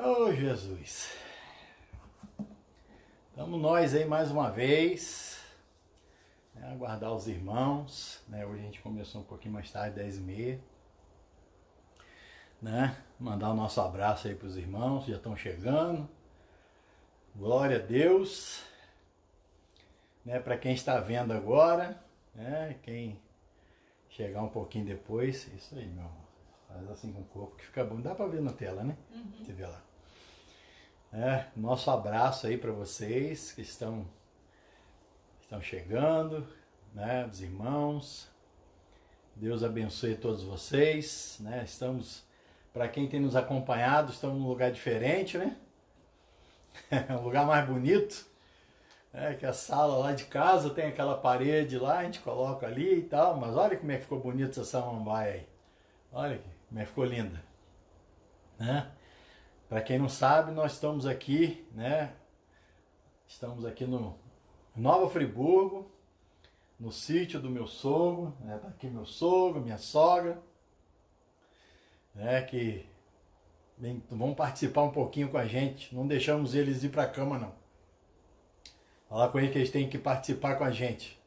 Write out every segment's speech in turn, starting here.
Oh, Jesus. Estamos nós aí mais uma vez, né, aguardar os irmãos, né? Hoje a gente começou um pouquinho mais tarde, 10h30, né? Mandar o nosso abraço aí para os irmãos, já estão chegando. Glória a Deus, né? Para quem está vendo agora, né? Quem chegar um pouquinho depois, isso aí, meu amor. Faz assim com o corpo que fica bom. Dá para ver na tela, né? Você vê lá. Nosso abraço aí para vocês que estão chegando, né? Os irmãos. Deus abençoe todos vocês, né? Estamos, para quem tem nos acompanhado, estamos num lugar diferente, né? Um lugar mais bonito. Que a sala lá de casa tem aquela parede lá, a gente coloca ali e tal, mas olha como é que ficou bonito essa samambaia aí. Olha como é que ficou linda, né? Para quem não sabe, nós estamos aqui, né? Estamos aqui no Nova Friburgo, no sítio do meu sogro, né? Tá aqui meu sogro, minha sogra, né? Que vão participar um pouquinho com a gente. Não deixamos eles ir para a cama, não. Falar com eles que eles têm que participar com a gente.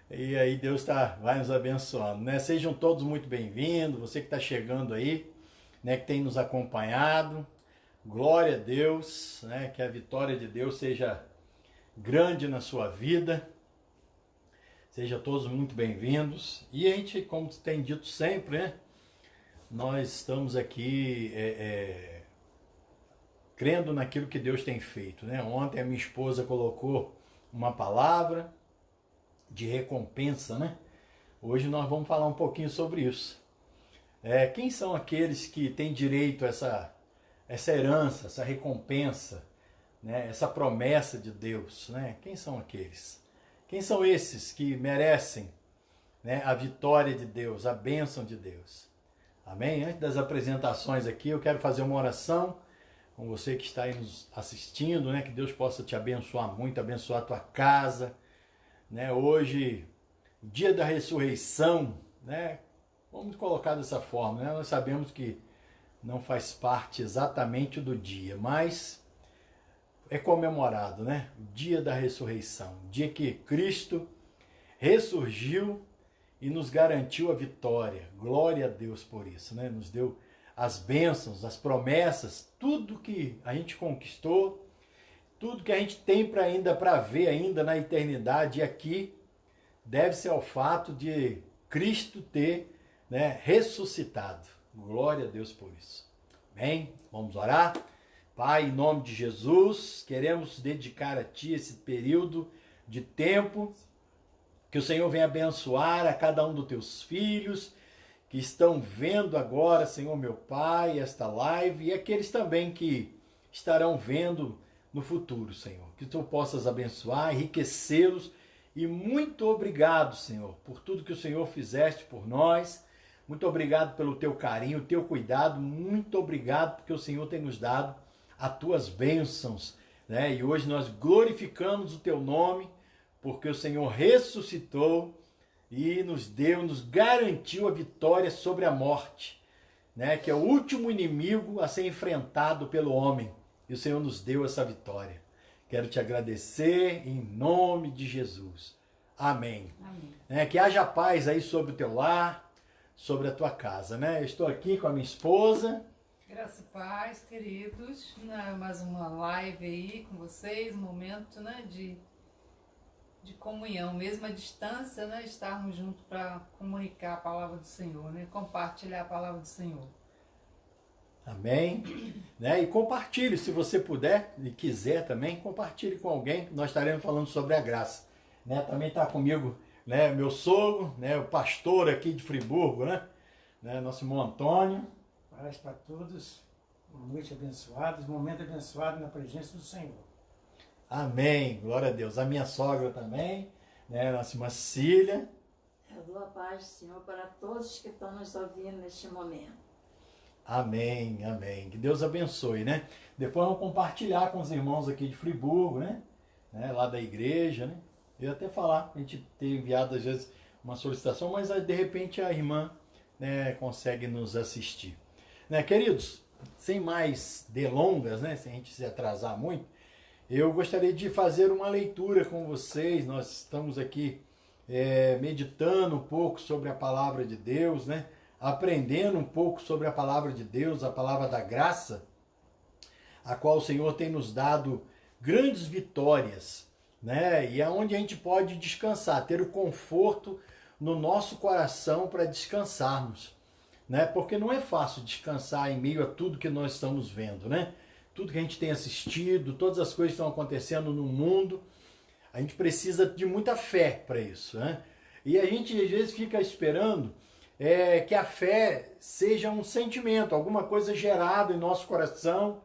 E aí Deus vai nos abençoando, né? Sejam todos muito bem-vindos, você que está chegando aí, né, que tem nos acompanhado. Glória a Deus, né? Que a vitória de Deus seja grande na sua vida. Sejam todos muito bem-vindos. E a gente, como tem dito sempre, né? Nós estamos aqui crendo naquilo que Deus tem feito, né? Ontem a minha esposa colocou uma palavra de recompensa, né? Hoje nós vamos falar um pouquinho sobre isso. Quem são aqueles que têm direito a essa herança, essa recompensa, né? Essa promessa de Deus, né? Quem são aqueles? Quem são esses que merecem, né, a vitória de Deus, a bênção de Deus? Amém? Antes das apresentações aqui, eu quero fazer uma oração com você que está aí nos assistindo, né? Que Deus possa te abençoar muito, abençoar a tua casa, né? Hoje, dia da ressurreição, né? Vamos colocar dessa forma, né? Nós sabemos que não faz parte exatamente do dia, mas é comemorado, né? O dia da ressurreição, o dia que Cristo ressurgiu e nos garantiu a vitória. Glória a Deus por isso, né? Nos deu as bênçãos, as promessas, tudo que a gente conquistou, tudo que a gente tem para ver ainda na eternidade aqui, deve-se ao fato de Cristo ter, né, ressuscitado. Glória a Deus por isso. Amém? Vamos orar? Pai, em nome de Jesus, queremos dedicar a Ti esse período de tempo, que o Senhor venha abençoar a cada um dos Teus filhos, que estão vendo agora, Senhor meu Pai, esta live, e aqueles também que estarão vendo no futuro, Senhor. Que Tu possas abençoar, enriquecê-los, e muito obrigado, Senhor, por tudo que o Senhor fizeste por nós. Muito obrigado pelo Teu carinho, o Teu cuidado, muito obrigado porque o Senhor tem nos dado as Tuas bênçãos, né? E hoje nós glorificamos o Teu nome, porque o Senhor ressuscitou e nos garantiu a vitória sobre a morte, né? Que é o último inimigo a ser enfrentado pelo homem. E o Senhor nos deu essa vitória. Quero te agradecer em nome de Jesus. Amém. Amém. Que haja paz aí sobre o teu lar, sobre a tua casa, né? Eu estou aqui com a minha esposa. Graça e paz, queridos. Mais uma live aí com vocês, um momento, né, de comunhão, mesmo à distância, né, estarmos juntos para comunicar a palavra do Senhor, né, compartilhar a palavra do Senhor. Amém. Né? E compartilhe, se você puder e quiser também, compartilhe com alguém. Nós estaremos falando sobre a graça. Né? Também está comigo, né, meu sogro, né, o pastor aqui de Friburgo, né? Nosso irmão Antônio. Paz para todos, uma noite abençoada, um momento abençoado na presença do Senhor. Amém, glória a Deus. A minha sogra também, né, nossa irmã Cília. Eu dou a paz do Senhor para todos que estão nos ouvindo neste momento. Amém, amém. Que Deus abençoe, né? Depois vamos compartilhar com os irmãos aqui de Friburgo, né? Lá da igreja, né? Eu ia até falar, a gente ter enviado às vezes uma solicitação, mas de repente a irmã, né, consegue nos assistir. Né, queridos, sem mais delongas, né, sem a gente se atrasar muito, eu gostaria de fazer uma leitura com vocês. Nós estamos aqui meditando um pouco sobre a palavra de Deus, né, aprendendo um pouco sobre a palavra de Deus, a palavra da graça, a qual o Senhor tem nos dado grandes vitórias, né, e é onde a gente pode descansar, ter o conforto no nosso coração para descansarmos, né? Porque não é fácil descansar em meio a tudo que nós estamos vendo, né? Tudo que a gente tem assistido, todas as coisas que estão acontecendo no mundo, a gente precisa de muita fé para isso, né? E a gente às vezes fica esperando que a fé seja um sentimento, alguma coisa gerada em nosso coração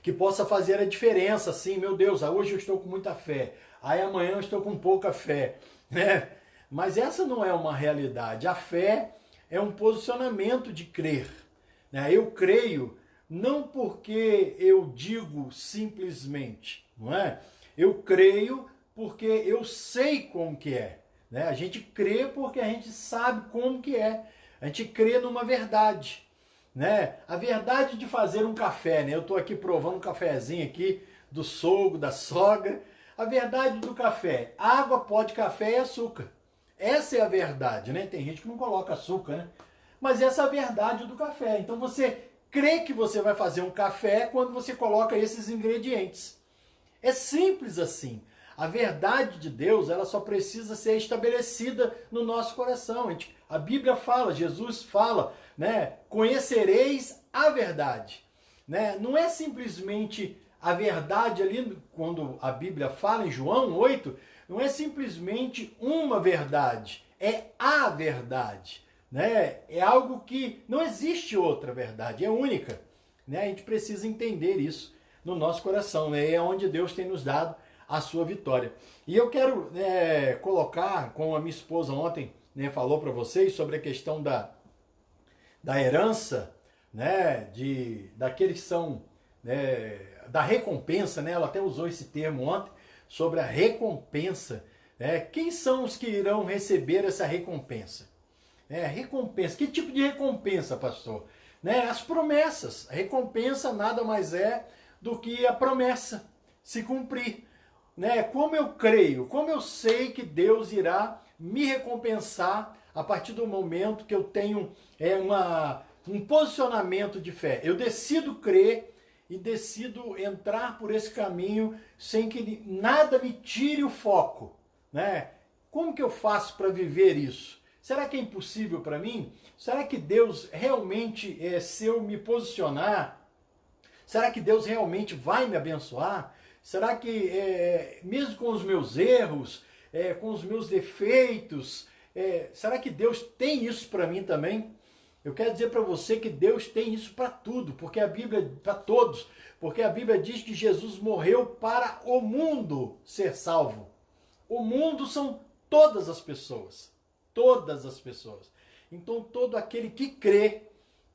que possa fazer a diferença, assim, meu Deus, hoje eu estou com muita fé, aí amanhã eu estou com pouca fé, né? Mas essa não é uma realidade. A fé é um posicionamento de crer, né? Eu creio não porque eu digo simplesmente, não é? Eu creio porque eu sei como que é, né? A gente crê porque a gente sabe como que é. A gente crê numa verdade, né? A verdade de fazer um café, né? Eu estou aqui provando um cafezinho aqui do sogro, da sogra. A verdade do café: água, pó de café e açúcar. Essa é a verdade, né? Tem gente que não coloca açúcar, né? Mas essa é a verdade do café. Então você crê que você vai fazer um café quando você coloca esses ingredientes. É simples assim. A verdade de Deus, ela só precisa ser estabelecida no nosso coração. A Bíblia fala, Jesus fala, né? Conhecereis a verdade, né? Não é simplesmente a verdade ali, quando a Bíblia fala em João 8, não é simplesmente uma verdade, é a verdade, né? É algo que não existe outra verdade, é única, né? A gente precisa entender isso no nosso coração, né? É onde Deus tem nos dado a sua vitória. E eu quero colocar, como a minha esposa ontem, né, falou para vocês sobre a questão da herança, né? Daqueles que são, né, da recompensa, né? Ela até usou esse termo ontem, sobre a recompensa. Quem são os que irão receber essa recompensa? Recompensa. Que tipo de recompensa, pastor? As promessas. A recompensa nada mais é do que a promessa se cumprir. Como eu creio, como eu sei que Deus irá me recompensar a partir do momento que eu tenho um posicionamento de fé. Eu decido crer e decido entrar por esse caminho sem que nada me tire o foco, né? Como que eu faço para viver isso? Será que é impossível para mim? Será que Deus realmente, se eu me posicionar, será que Deus realmente vai me abençoar? Será que, mesmo com os meus erros, com os meus defeitos, será que Deus tem isso para mim também? Eu quero dizer para você que Deus tem isso para tudo, porque a Bíblia, para todos, porque a Bíblia diz que Jesus morreu para o mundo ser salvo. O mundo são todas as pessoas, todas as pessoas. Então todo aquele que crê,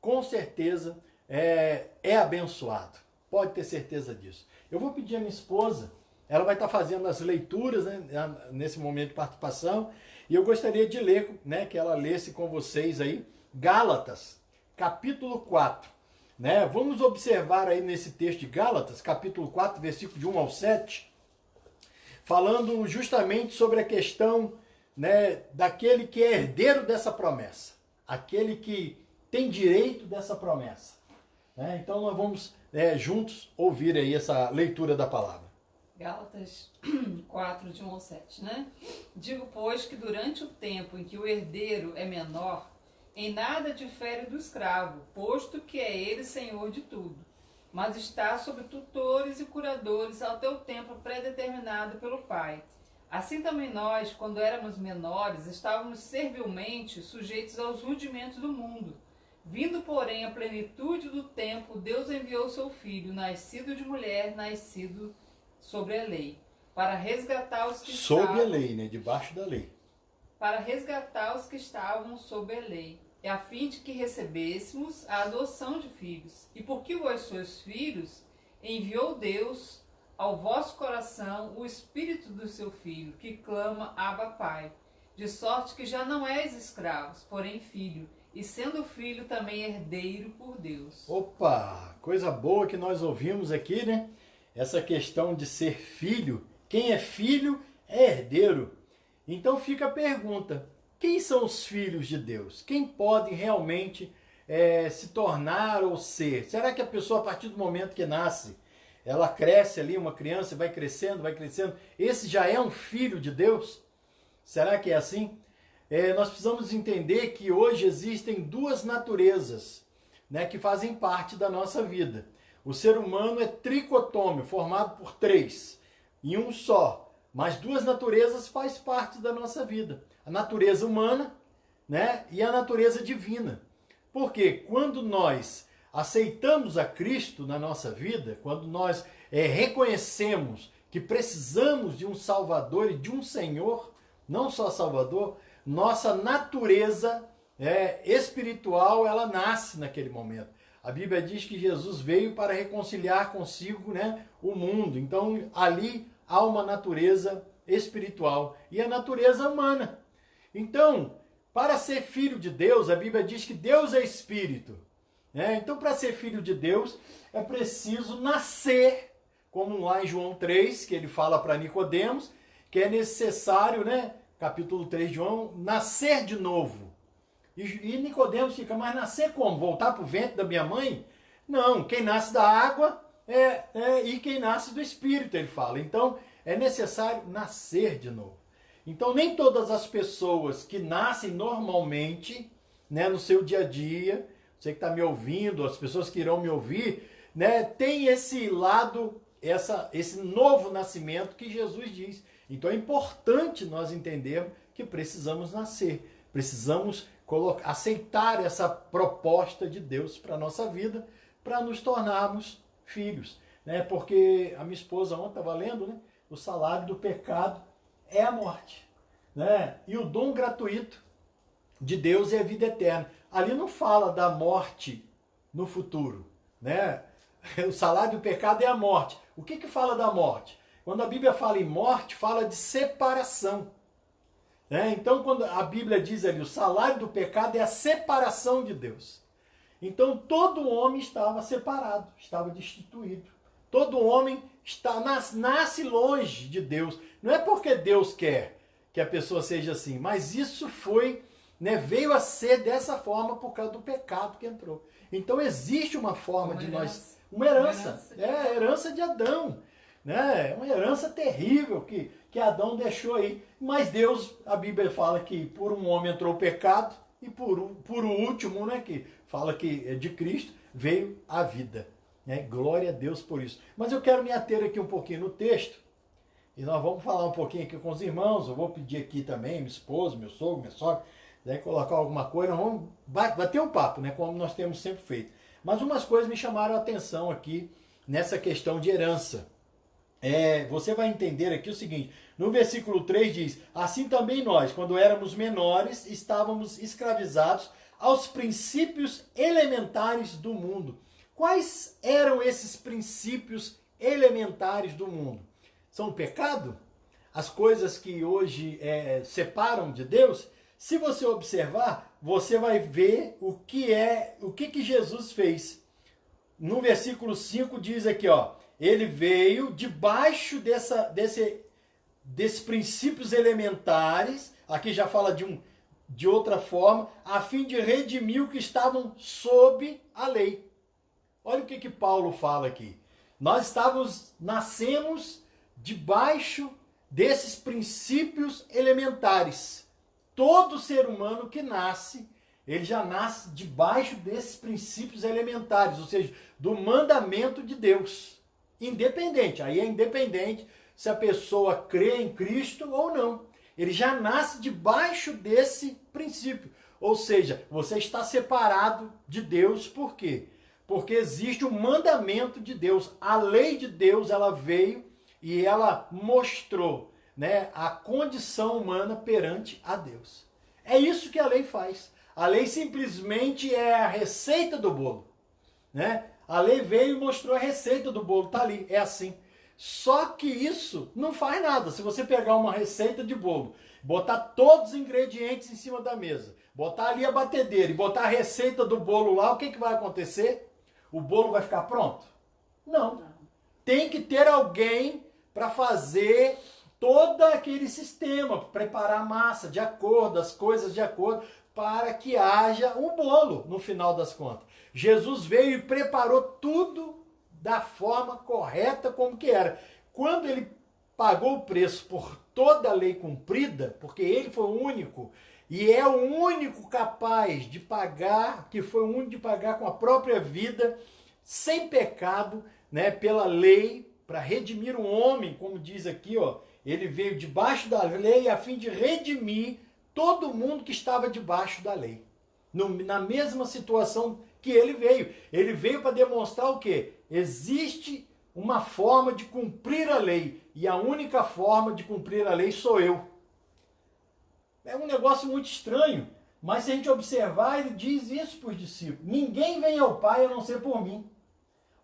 com certeza, é abençoado. Pode ter certeza disso. Eu vou pedir à minha esposa, ela vai estar fazendo as leituras, né, nesse momento de participação, e eu gostaria de ler, né, que ela lesse com vocês aí, Gálatas, capítulo 4. Né? Vamos observar aí nesse texto de Gálatas, capítulo 4, versículo de 1 ao 7, falando justamente sobre a questão, né, daquele que é herdeiro dessa promessa, aquele que tem direito dessa promessa. Então nós vamos juntos ouvir aí essa leitura da palavra. Gálatas 4, de 1 ao 7, né? Digo, pois, que durante o tempo em que o herdeiro é menor, em nada difere do escravo, posto que é ele senhor de tudo, mas está sob tutores e curadores até o tempo predeterminado pelo Pai. Assim também nós, quando éramos menores, estávamos servilmente sujeitos aos rudimentos do mundo. Vindo, porém, a plenitude do tempo, Deus enviou seu Filho, nascido de mulher, nascido sobre a lei, para resgatar os que sob a lei, né? Debaixo da lei. Para resgatar os que estavam sob a lei, a fim de que recebêssemos a adoção de filhos. E porque vós sois filhos, enviou Deus ao vosso coração o Espírito do seu Filho, que clama, Abba, Pai. De sorte que já não és escravos, porém filho, e sendo filho também herdeiro por Deus. Opa, coisa boa que nós ouvimos aqui, né? Essa questão de ser filho. Quem é filho é herdeiro. Então fica a pergunta: quem são os filhos de Deus? Quem pode realmente se tornar ou ser? Será que a pessoa, a partir do momento que nasce, ela cresce ali, uma criança, vai crescendo, esse já é um filho de Deus? Será que é assim? Nós precisamos entender que hoje existem duas naturezas, né, que fazem parte da nossa vida. O ser humano é tricotômio, formado por três, em um só. Mas duas naturezas faz parte da nossa vida. A natureza humana, né, e a natureza divina. Porque quando nós aceitamos a Cristo na nossa vida, quando nós reconhecemos que precisamos de um Salvador e de um Senhor, não só Salvador, nossa natureza espiritual, ela nasce naquele momento. A Bíblia diz que Jesus veio para reconciliar consigo, né, o mundo. Então, ali há uma natureza espiritual e a natureza humana. Então, para ser filho de Deus, a Bíblia diz que Deus é espírito. Então, para ser filho de Deus, é preciso nascer, como lá em João 3, que ele fala para Nicodemos, que é necessário, né, capítulo 3 de João, nascer de novo. E Nicodemos fica, mas nascer como? Voltar para o ventre da minha mãe? Não, quem nasce da água e quem nasce do Espírito, ele fala. Então, é necessário nascer de novo. Então, nem todas as pessoas que nascem normalmente, né, no seu dia a dia, você que está me ouvindo, as pessoas que irão me ouvir, né, tem esse lado, esse novo nascimento que Jesus diz. Então, é importante nós entendermos que precisamos nascer, precisamos aceitar essa proposta de Deus para a nossa vida, para nos tornarmos filhos. Né? Porque a minha esposa ontem estava lendo, né? O salário do pecado é a morte. Né? E o dom gratuito de Deus é a vida eterna. Ali não fala da morte no futuro. Né? O salário do pecado é a morte. O que fala da morte? Quando a Bíblia fala em morte, fala de separação. Então, quando a Bíblia diz ali, o salário do pecado é a separação de Deus. Então, todo homem estava separado, estava destituído. Todo homem nasce longe de Deus. Não é porque Deus quer que a pessoa seja assim, mas isso foi, né, veio a ser dessa forma por causa do pecado que entrou. Então, existe uma forma de nós... Uma herança. A herança de Adão. Né? Uma herança terrível que Adão deixou aí. Mas Deus, a Bíblia fala que por um homem entrou o pecado e por o último, né, que fala que é de Cristo, veio a vida. Né? Glória a Deus por isso. Mas eu quero me ater aqui um pouquinho no texto e nós vamos falar um pouquinho aqui com os irmãos. Eu vou pedir aqui também, minha esposa, meu sogro, minha sogra, colocar alguma coisa. Vamos bater um papo, né, como nós temos sempre feito. Mas umas coisas me chamaram a atenção aqui nessa questão de herança. Você vai entender aqui o seguinte, no versículo 3 diz, assim também nós, quando éramos menores, estávamos escravizados aos princípios elementares do mundo. Quais eram esses princípios elementares do mundo? São o pecado? As coisas que hoje separam de Deus? Se você observar, você vai ver o que Jesus fez. No versículo 5 diz aqui, ó, ele veio debaixo desses princípios elementares, aqui já fala de outra forma, a fim de redimir o que estavam sob a lei. Olha o que Paulo fala aqui. Nós nascemos debaixo desses princípios elementares. Todo ser humano que nasce, ele já nasce debaixo desses princípios elementares, ou seja, do mandamento de Deus. Independente, aí é independente se a pessoa crê em Cristo ou não. Ele já nasce debaixo desse princípio. Ou seja, você está separado de Deus, por quê? Porque existe o mandamento de Deus. A lei de Deus, ela veio e ela mostrou, né, a condição humana perante a Deus. É isso que a lei faz. A lei simplesmente é a receita do bolo. Né? A lei veio e mostrou a receita do bolo, está ali, é assim. Só que isso não faz nada. Se você pegar uma receita de bolo botar todos os ingredientes em cima da mesa, botar ali a batedeira e botar a receita do bolo lá, o que vai acontecer? O bolo vai ficar pronto? Não. Tem que ter alguém para fazer todo aquele sistema, preparar a massa de acordo, as coisas de acordo, para que haja um bolo no final das contas. Jesus veio e preparou tudo da forma correta como que era. Quando ele pagou o preço por toda a lei cumprida, porque ele foi o único, e é o único capaz de pagar, que foi o único de pagar com a própria vida, sem pecado, né, pela lei, para redimir o homem, como diz aqui, ó, ele veio debaixo da lei a fim de redimir todo mundo que estava debaixo da lei. Na mesma situação que ele veio. Ele veio para demonstrar o quê? Existe uma forma de cumprir a lei. E a única forma de cumprir a lei sou eu. É um negócio muito estranho. Mas se a gente observar, ele diz isso para os discípulos. Ninguém vem ao Pai a não ser por mim.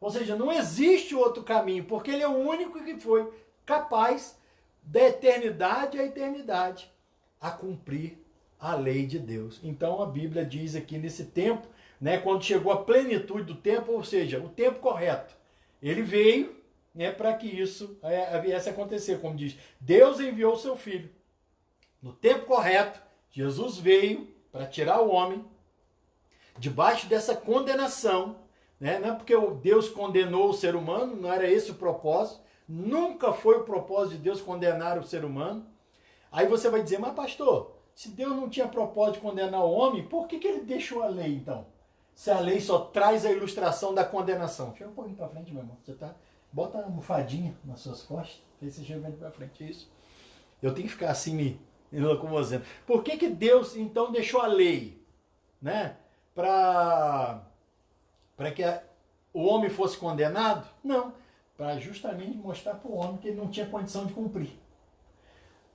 Ou seja, não existe outro caminho. Porque ele é o único que foi capaz da eternidade à eternidade a cumprir a lei de Deus. Então a Bíblia diz aqui nesse tempo, né, quando chegou a plenitude do tempo, ou seja, o tempo correto, ele veio, né, para que isso viesse a acontecer. Como diz, Deus enviou o seu Filho. No tempo correto, Jesus veio para tirar o homem debaixo dessa condenação, né? Não é porque Deus condenou o ser humano, não era esse o propósito, nunca foi o propósito de Deus condenar o ser humano. Aí você vai dizer, mas pastor, se Deus não tinha propósito de condenar o homem, por que ele deixou a lei então? Se a lei só traz a ilustração da condenação. Chega um pouquinho para frente, meu irmão. Você tá, bota a almofadinha nas suas costas, que aí você chega para frente. Isso. Eu tenho que ficar assim me locomovendo. Por que Deus então deixou a lei, né? Para que o homem fosse condenado? Não. Para justamente mostrar para o homem que ele não tinha condição de cumprir.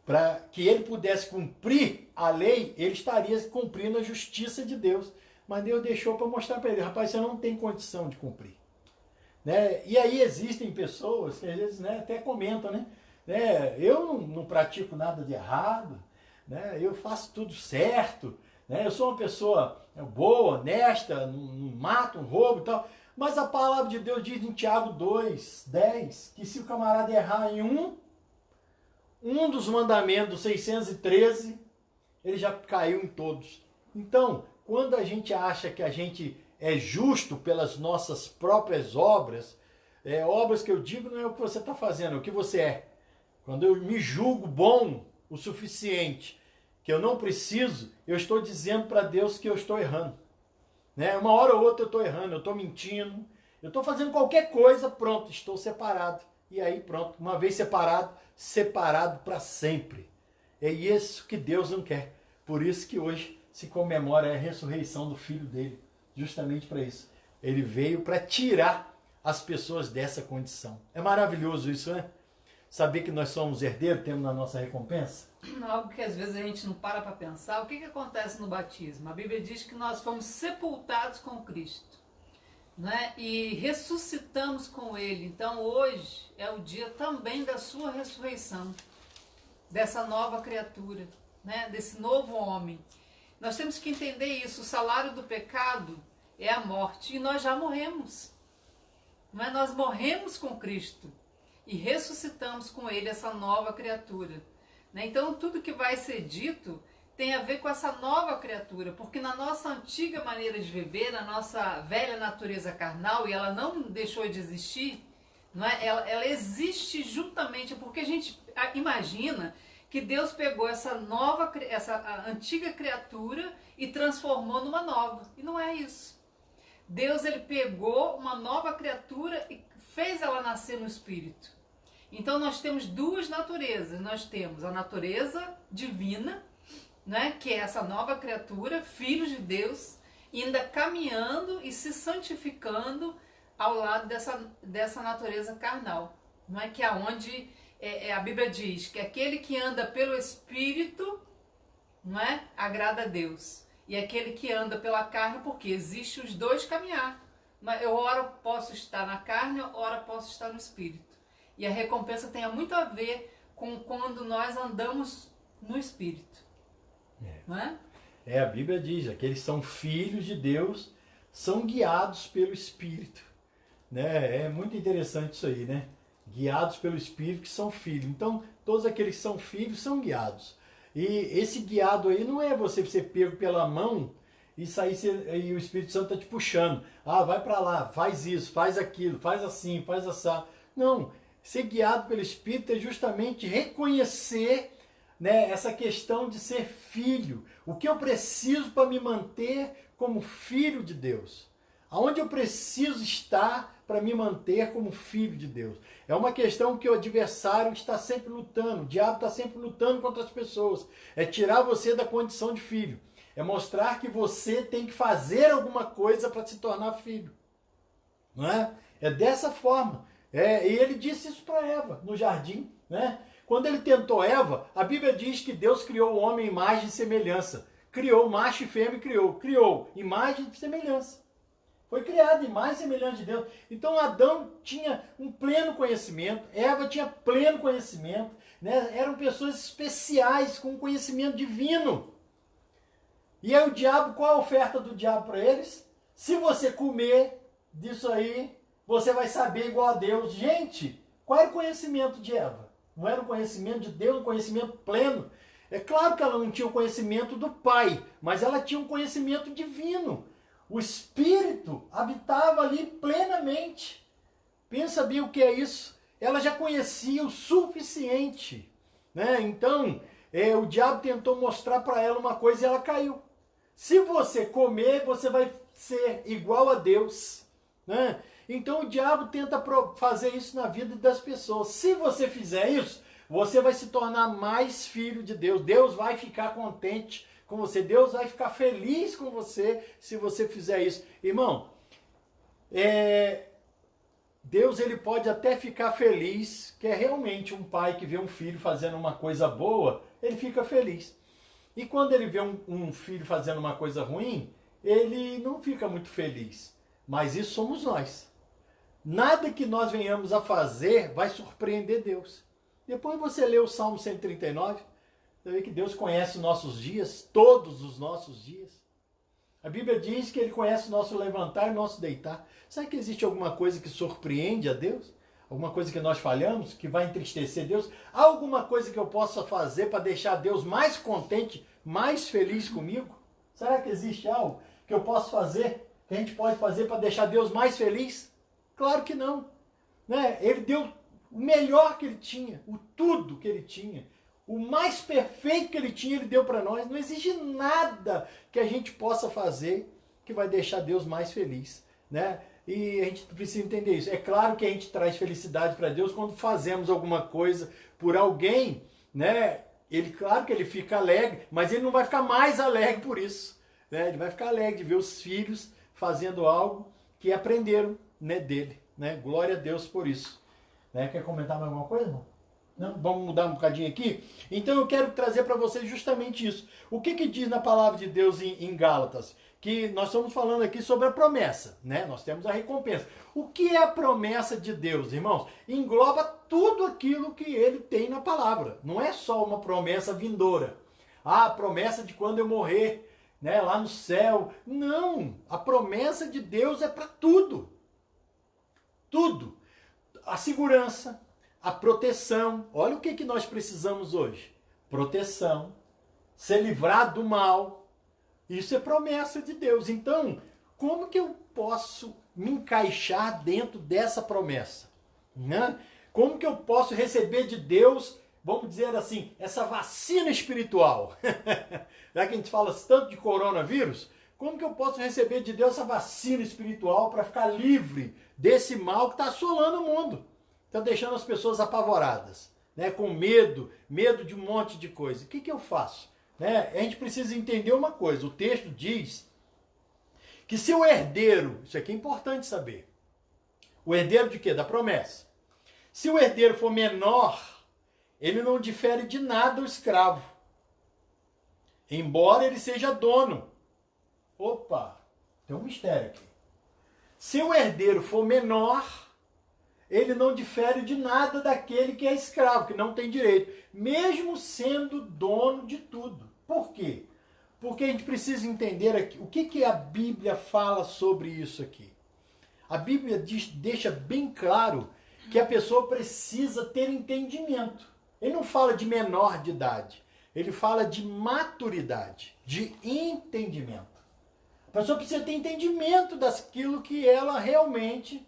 Para que ele pudesse cumprir a lei, ele estaria cumprindo a justiça de Deus. Mas Deus deixou para mostrar para ele, rapaz, você não tem condição de cumprir. Né? E aí existem pessoas que às vezes, né, até comentam, né? Eu não pratico nada de errado, né? Eu faço tudo certo, né? Eu sou uma pessoa boa, honesta, não mato, não roubo e tal. Mas a palavra de Deus diz em Tiago 2:10 que se o camarada errar em um dos mandamentos, 613, ele já caiu em todos. Então, quando a gente acha que a gente é justo pelas nossas próprias obras, obras que eu digo não é o que você está fazendo, é o que você é. Quando eu me julgo bom o suficiente, que eu não preciso, eu estou dizendo para Deus que eu estou errando. Né? Uma hora ou outra eu estou errando, eu estou mentindo, eu estou fazendo qualquer coisa, pronto, estou separado. E aí pronto, uma vez separado para sempre. É isso que Deus não quer. Por isso que hoje se comemora a ressurreição do Filho dele. Justamente para isso. Ele veio para tirar as pessoas dessa condição. É maravilhoso isso, né? Saber que nós somos herdeiros, temos na nossa recompensa. Algo que às vezes a gente não para pensar. O que acontece no batismo? A Bíblia diz que nós fomos sepultados com Cristo, né? E ressuscitamos com Ele. Então hoje é o dia também da sua ressurreição, dessa nova criatura, né? Desse novo homem. Nós temos que entender isso. O salário do pecado é a morte. E nós já morremos. Não é? Nós morremos com Cristo e ressuscitamos com Ele essa nova criatura. Né? Então tudo que vai ser dito tem a ver com essa nova criatura. Porque na nossa antiga maneira de viver, na nossa velha natureza carnal, e ela não deixou de existir, não é? Ela existe juntamente porque a gente imagina que Deus pegou essa antiga criatura e transformou numa nova. E não é isso. Deus, ele pegou uma nova criatura e fez ela nascer no Espírito. Então nós temos duas naturezas. Nós temos a natureza divina, né, que é essa nova criatura, filhos de Deus, ainda caminhando e se santificando ao lado dessa natureza carnal. Não é? Que é onde... a Bíblia diz que aquele que anda pelo Espírito, não é, agrada a Deus. E aquele que anda pela carne, porque existe os dois caminhar. Eu ora posso estar na carne, ora posso estar no Espírito. E a recompensa tem muito a ver com quando nós andamos no Espírito. Não é? A Bíblia diz, aqueles que são filhos de Deus são guiados pelo Espírito. Né? É muito interessante isso aí, né? Guiados pelo Espírito que são filhos. Então, todos aqueles que são filhos são guiados. E esse guiado aí não é você ser pego pela mão e sair e o Espírito Santo está te puxando. Ah, vai para lá, faz isso, faz aquilo, faz assim, faz assado. Não, ser guiado pelo Espírito é justamente reconhecer, né, essa questão de ser filho. O que eu preciso para me manter como filho de Deus? Aonde eu preciso estar para me manter como filho de Deus? É uma questão que o adversário está sempre lutando, o diabo está sempre lutando contra as pessoas. É tirar você da condição de filho. É mostrar que você tem que fazer alguma coisa para se tornar filho. Não é? É dessa forma. E ele disse isso para Eva, no jardim. Né? Quando ele tentou Eva, a Bíblia diz que Deus criou o homem em imagem e semelhança. Criou, macho e fêmea criou. Criou, imagem e semelhança. Foi criado imagem e semelhança de Deus. Então Adão tinha um pleno conhecimento, Eva tinha pleno conhecimento, né? Eram pessoas especiais com conhecimento divino. E aí o diabo, qual a oferta do diabo para eles? Se você comer disso aí, você vai saber igual a Deus. Gente, qual era o conhecimento de Eva? Não era o conhecimento de Deus, um conhecimento pleno. É claro que ela não tinha o conhecimento do Pai, mas ela tinha um conhecimento divino. O Espírito habitava ali plenamente. Pensa bem o que é isso. Ela já conhecia o suficiente. Né? Então, o diabo tentou mostrar para ela uma coisa e ela caiu. Se você comer, você vai ser igual a Deus. Né? Então, o diabo tenta fazer isso na vida das pessoas. Se você fizer isso, você vai se tornar mais filho de Deus. Deus vai ficar contente com você. Deus vai ficar feliz com você se você fizer isso. Irmão, Deus ele pode até ficar feliz, que é realmente um pai que vê um filho fazendo uma coisa boa, ele fica feliz. E quando ele vê um filho fazendo uma coisa ruim, ele não fica muito feliz. Mas isso somos nós. Nada que nós venhamos a fazer vai surpreender Deus. Depois você lê o Salmo 139, você vê que Deus conhece os nossos dias, todos os nossos dias. A Bíblia diz que Ele conhece o nosso levantar e o nosso deitar. Será que existe alguma coisa que surpreende a Deus? Alguma coisa que nós falhamos, que vai entristecer Deus? Há alguma coisa que eu possa fazer para deixar Deus mais contente, mais feliz comigo? Será que existe algo que eu posso fazer, que a gente pode fazer para deixar Deus mais feliz? Claro que não. Né? Ele deu o melhor que Ele tinha, o tudo que Ele tinha. O mais perfeito que Ele tinha, Ele deu para nós. Não existe nada que a gente possa fazer que vai deixar Deus mais feliz. Né? E a gente precisa entender isso. É claro que a gente traz felicidade para Deus quando fazemos alguma coisa por alguém. Né? Claro que Ele fica alegre, mas Ele não vai ficar mais alegre por isso. Né? Ele vai ficar alegre de ver os filhos fazendo algo que aprenderam, né, dele. Né? Glória a Deus por isso. Né? Quer comentar mais alguma coisa, irmão? Não? Vamos mudar um bocadinho aqui? Então eu quero trazer para vocês justamente isso. O que diz na palavra de Deus em Gálatas? Que nós estamos falando aqui sobre a promessa, né? Nós temos a recompensa. O que é a promessa de Deus, irmãos? Engloba tudo aquilo que Ele tem na palavra. Não é só uma promessa vindoura. Ah, a promessa de quando eu morrer, né, lá no céu. Não! A promessa de Deus é para tudo. Tudo. A segurança, a proteção. Olha o que nós precisamos hoje. Proteção. Ser livrado do mal. Isso é promessa de Deus. Então, como que eu posso me encaixar dentro dessa promessa? Né? Como que eu posso receber de Deus, vamos dizer assim, essa vacina espiritual? Já que a gente fala tanto de coronavírus, como que eu posso receber de Deus essa vacina espiritual para ficar livre desse mal que está assolando o mundo? Está deixando as pessoas apavoradas, né? Com medo de um monte de coisa. O que eu faço? Né? A gente precisa entender uma coisa. O texto diz que se o herdeiro, isso aqui é importante saber, o herdeiro de quê? Da promessa. Se o herdeiro for menor, ele não difere de nada o escravo, embora ele seja dono. Opa, tem um mistério aqui. Se o herdeiro for menor, ele não difere de nada daquele que é escravo, que não tem direito, mesmo sendo dono de tudo. Por quê? Porque a gente precisa entender aqui o que a Bíblia fala sobre isso aqui. A Bíblia deixa bem claro que a pessoa precisa ter entendimento. Ele não fala de menor de idade, ele fala de maturidade, de entendimento. A pessoa precisa ter entendimento daquilo que ela realmente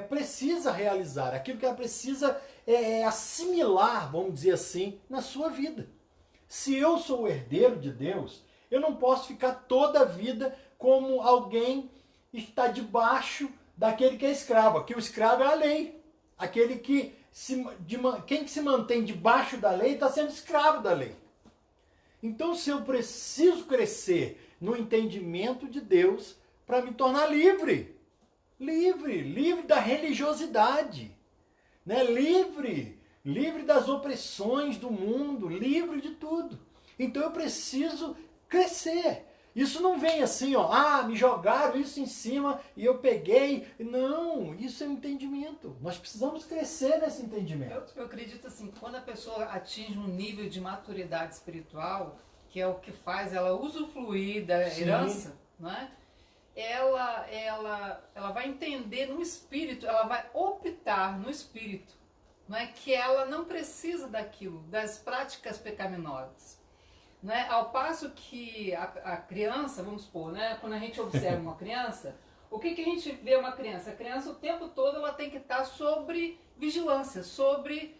precisa realizar, aquilo que ela precisa assimilar, vamos dizer assim, na sua vida. Se eu sou o herdeiro de Deus, eu não posso ficar toda a vida como alguém está debaixo daquele que é escravo. Aqui o escravo é a lei. Aquele quem se mantém debaixo da lei está sendo escravo da lei. Então, se eu preciso crescer no entendimento de Deus para me tornar livre da religiosidade, né? Livre das opressões do mundo, livre de tudo. Então eu preciso crescer. Isso não vem assim, me jogaram isso em cima e eu peguei. Não, isso é um entendimento. Nós precisamos crescer nesse entendimento. Eu acredito assim, quando a pessoa atinge um nível de maturidade espiritual, que é o que faz ela usufruir da herança, não é? Ela vai entender no espírito, ela vai optar no espírito, não é? Que ela não precisa daquilo, das práticas pecaminosas. Não é? Ao passo que a criança, vamos supor, né? Quando a gente observa uma criança, o que a gente vê uma criança? A criança o tempo todo ela tem que estar sobre vigilância, sobre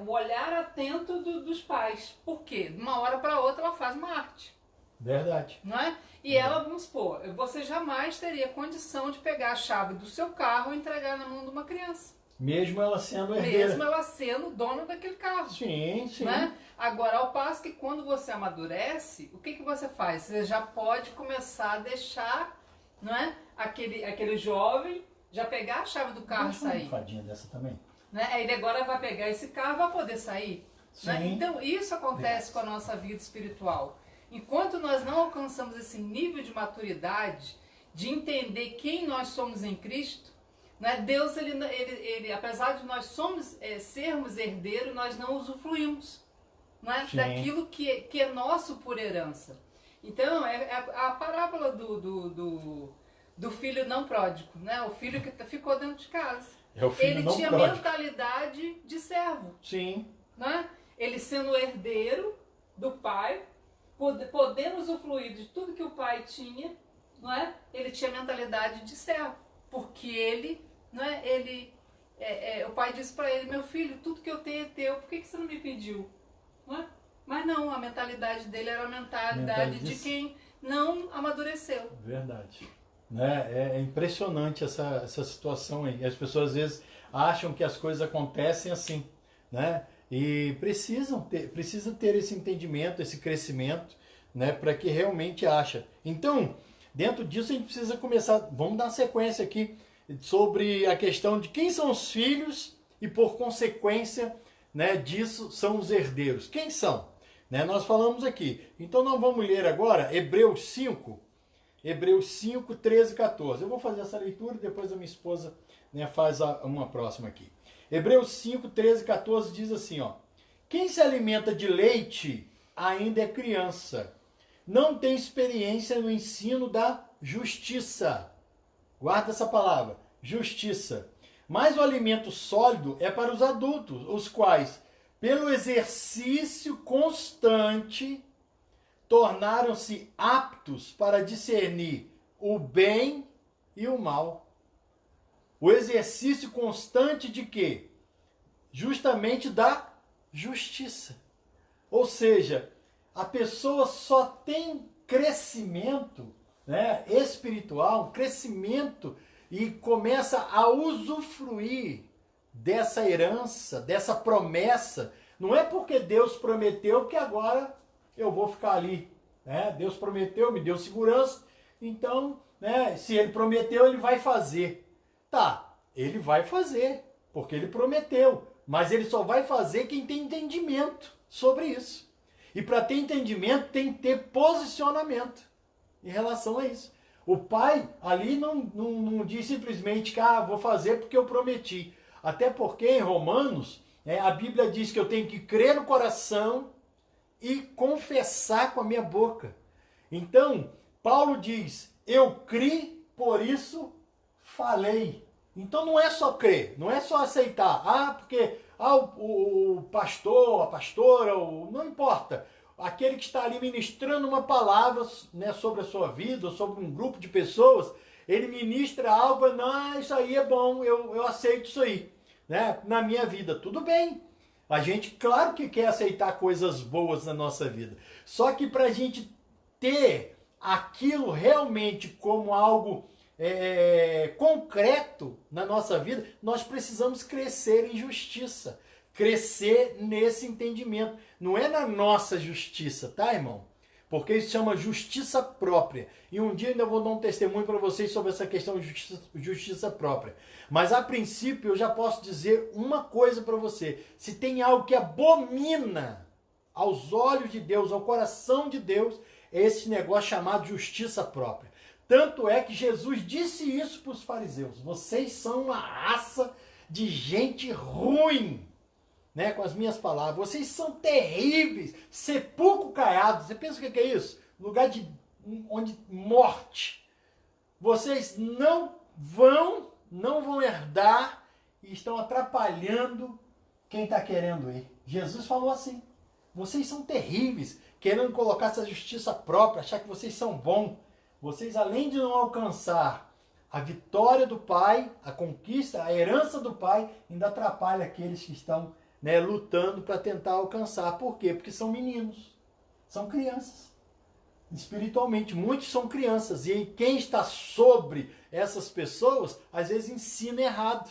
o olhar atento dos pais. Por quê? De uma hora para outra ela faz uma arte. Verdade. Não é? E ela, vamos supor, você jamais teria condição de pegar a chave do seu carro e entregar na mão de uma criança. Mesmo ela sendo herdeira. Mesmo ela sendo dona daquele carro. Sim, sim. Né? Agora, ao passo que quando você amadurece, o que você faz? Você já pode começar a deixar, não é? aquele jovem já pegar a chave do carro e sair. Uma fadinha dessa também. Né? Aí ele agora vai pegar esse carro e vai poder sair. Né? Sim. Então, isso acontece com a nossa vida espiritual. Enquanto nós não alcançamos esse nível de maturidade, de entender quem nós somos em Cristo, né? Deus, ele, apesar de nós sermos herdeiros, nós não usufruímos, né? Daquilo que é nosso por herança. Então, é a parábola do filho não pródigo, né? O filho que ficou dentro de casa. Ele tinha mentalidade de servo. Sim. Né? Ele sendo herdeiro do pai, podendo usufruir de tudo que o pai tinha, não é? Ele tinha mentalidade de servo, porque ele, não é? O pai disse para ele: meu filho, tudo que eu tenho é teu, por que você não me pediu? Não é? Mas não, a mentalidade dele era a mentalidade de quem não amadureceu. Verdade. Né? É impressionante essa situação aí. As pessoas às vezes acham que as coisas acontecem assim, né? E precisa ter esse entendimento, esse crescimento, né? Para que realmente acha. Então, dentro disso a gente precisa começar, vamos dar uma sequência aqui sobre a questão de quem são os filhos e por consequência, né, disso são os herdeiros. Quem são? Né? Nós falamos aqui. Então nós vamos ler agora Hebreus 5, 13 e 14. Eu vou fazer essa leitura e depois a minha esposa, né, faz uma próxima aqui. Hebreus 5, 13 e 14 diz assim, quem se alimenta de leite ainda é criança, não tem experiência no ensino da justiça. Guarda essa palavra, justiça. Mas o alimento sólido é para os adultos, os quais, pelo exercício constante, tornaram-se aptos para discernir o bem e o mal. O exercício constante de quê? Justamente da justiça. Ou seja, a pessoa só tem crescimento, né, espiritual, crescimento, e começa a usufruir dessa herança, dessa promessa. Não é porque Deus prometeu que agora eu vou ficar ali. Né? Deus prometeu, me deu segurança, então, né, se ele prometeu, ele vai fazer. Tá, ele vai fazer, porque ele prometeu, mas ele só vai fazer quem tem entendimento sobre isso. E para ter entendimento tem que ter posicionamento em relação a isso. O pai ali não diz simplesmente que vou fazer porque eu prometi. Até porque em Romanos, a Bíblia diz que eu tenho que crer no coração e confessar com a minha boca. Então, Paulo diz, eu criei, por isso falei. Então não é só crer, não é só aceitar. Porque o pastor, a pastora, não importa. Aquele que está ali ministrando uma palavra, né, sobre a sua vida, ou sobre um grupo de pessoas, ele ministra algo, isso aí é bom, eu aceito isso aí, né, na minha vida. Tudo bem. A gente, claro que quer aceitar coisas boas na nossa vida. Só que para a gente ter aquilo realmente como algo concreto na nossa vida, nós precisamos crescer em justiça. Crescer nesse entendimento. Não é na nossa justiça, tá, irmão? Porque isso chama justiça própria. E um dia ainda vou dar um testemunho para vocês sobre essa questão de justiça própria. Mas a princípio eu já posso dizer uma coisa para você. Se tem algo que abomina aos olhos de Deus, ao coração de Deus, é esse negócio chamado justiça própria. Tanto é que Jesus disse isso para os fariseus. Vocês são uma raça de gente ruim. Né, com as minhas palavras, vocês são terríveis, sepulcro caiado. Você pensa o que é isso? Lugar onde morte. Vocês não vão herdar e estão atrapalhando quem está querendo ir. Jesus falou assim: vocês são terríveis, querendo colocar essa justiça própria, achar que vocês são bons. Vocês, além de não alcançar a vitória do Pai, a conquista, a herança do Pai, ainda atrapalha aqueles que estão lutando para tentar alcançar. Por quê? Porque são meninos, são crianças. Espiritualmente, muitos são crianças. E quem está sobre essas pessoas, às vezes ensina errado.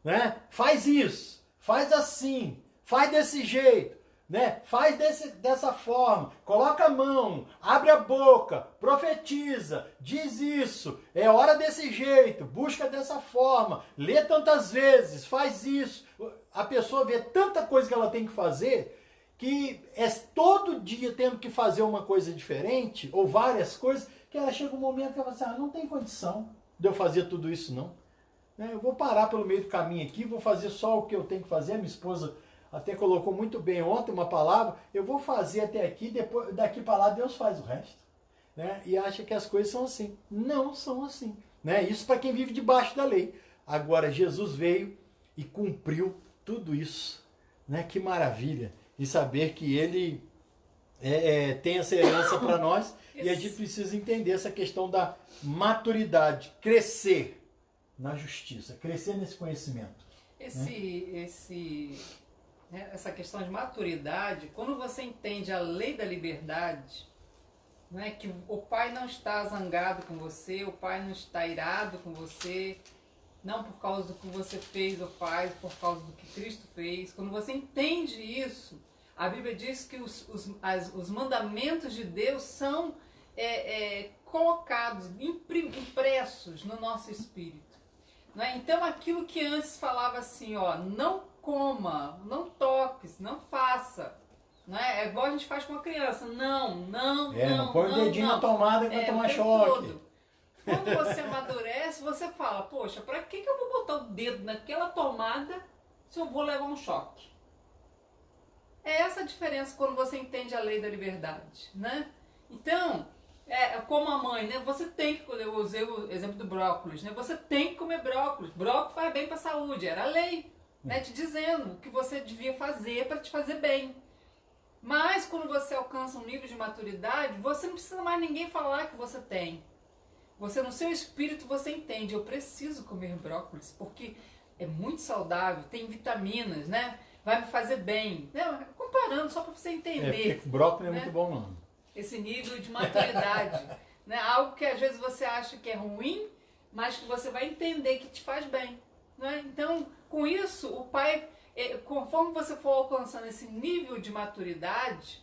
Né? Faz isso, faz assim, faz desse jeito. Né? Faz dessa forma, coloca a mão, abre a boca, profetiza, diz isso, é hora desse jeito, busca dessa forma, lê tantas vezes, faz isso. A pessoa vê tanta coisa que ela tem que fazer, que é todo dia tendo que fazer uma coisa diferente, ou várias coisas, que ela chega um momento que ela fala assim, não tem condição de eu fazer tudo isso não. Eu vou parar pelo meio do caminho aqui, vou fazer só o que eu tenho que fazer. A minha esposa até colocou muito bem ontem uma palavra, eu vou fazer até aqui, depois daqui para lá Deus faz o resto. Né? E acha que as coisas são assim. Não são assim. Né? Isso para quem vive debaixo da lei. Agora Jesus veio e cumpriu tudo isso. Né? Que maravilha. E saber que Ele tem essa herança para nós. E a gente precisa entender essa questão da maturidade. Crescer na justiça. Crescer nesse conhecimento. Essa questão de maturidade, quando você entende a lei da liberdade, né, que o pai não está zangado com você, o pai não está irado com você, não por causa do que você fez ou faz, por causa do que Cristo fez. Quando você entende isso, a Bíblia diz que os mandamentos de Deus são colocados, impressos no nosso espírito. Né? Então aquilo que antes falava assim, não coma, não toque, não faça. Né? É igual a gente faz com a criança. Não põe o dedinho na tomada que vai tomar choque. Todo. Quando você amadurece, você fala, poxa, para que eu vou botar o dedo naquela tomada se eu vou levar um choque? É essa a diferença quando você entende a lei da liberdade. Né? Então, como a mãe, né? Você tem que, eu usei o exemplo do brócolis, né? Você tem que comer brócolis. Brócolis faz bem para a saúde, era a lei. Né, te dizendo o que você devia fazer para te fazer bem. Mas quando você alcança um nível de maturidade, você não precisa mais ninguém falar que você tem. Você, no seu espírito, você entende, eu preciso comer brócolis, porque é muito saudável, tem vitaminas, né? Vai me fazer bem. Né? Comparando, só para você entender. Porque brócolis é muito bom, não. Esse nível de maturidade. Né? Algo que às vezes você acha que é ruim, mas que você vai entender que te faz bem. Né? Então, com isso, o pai, conforme você for alcançando esse nível de maturidade,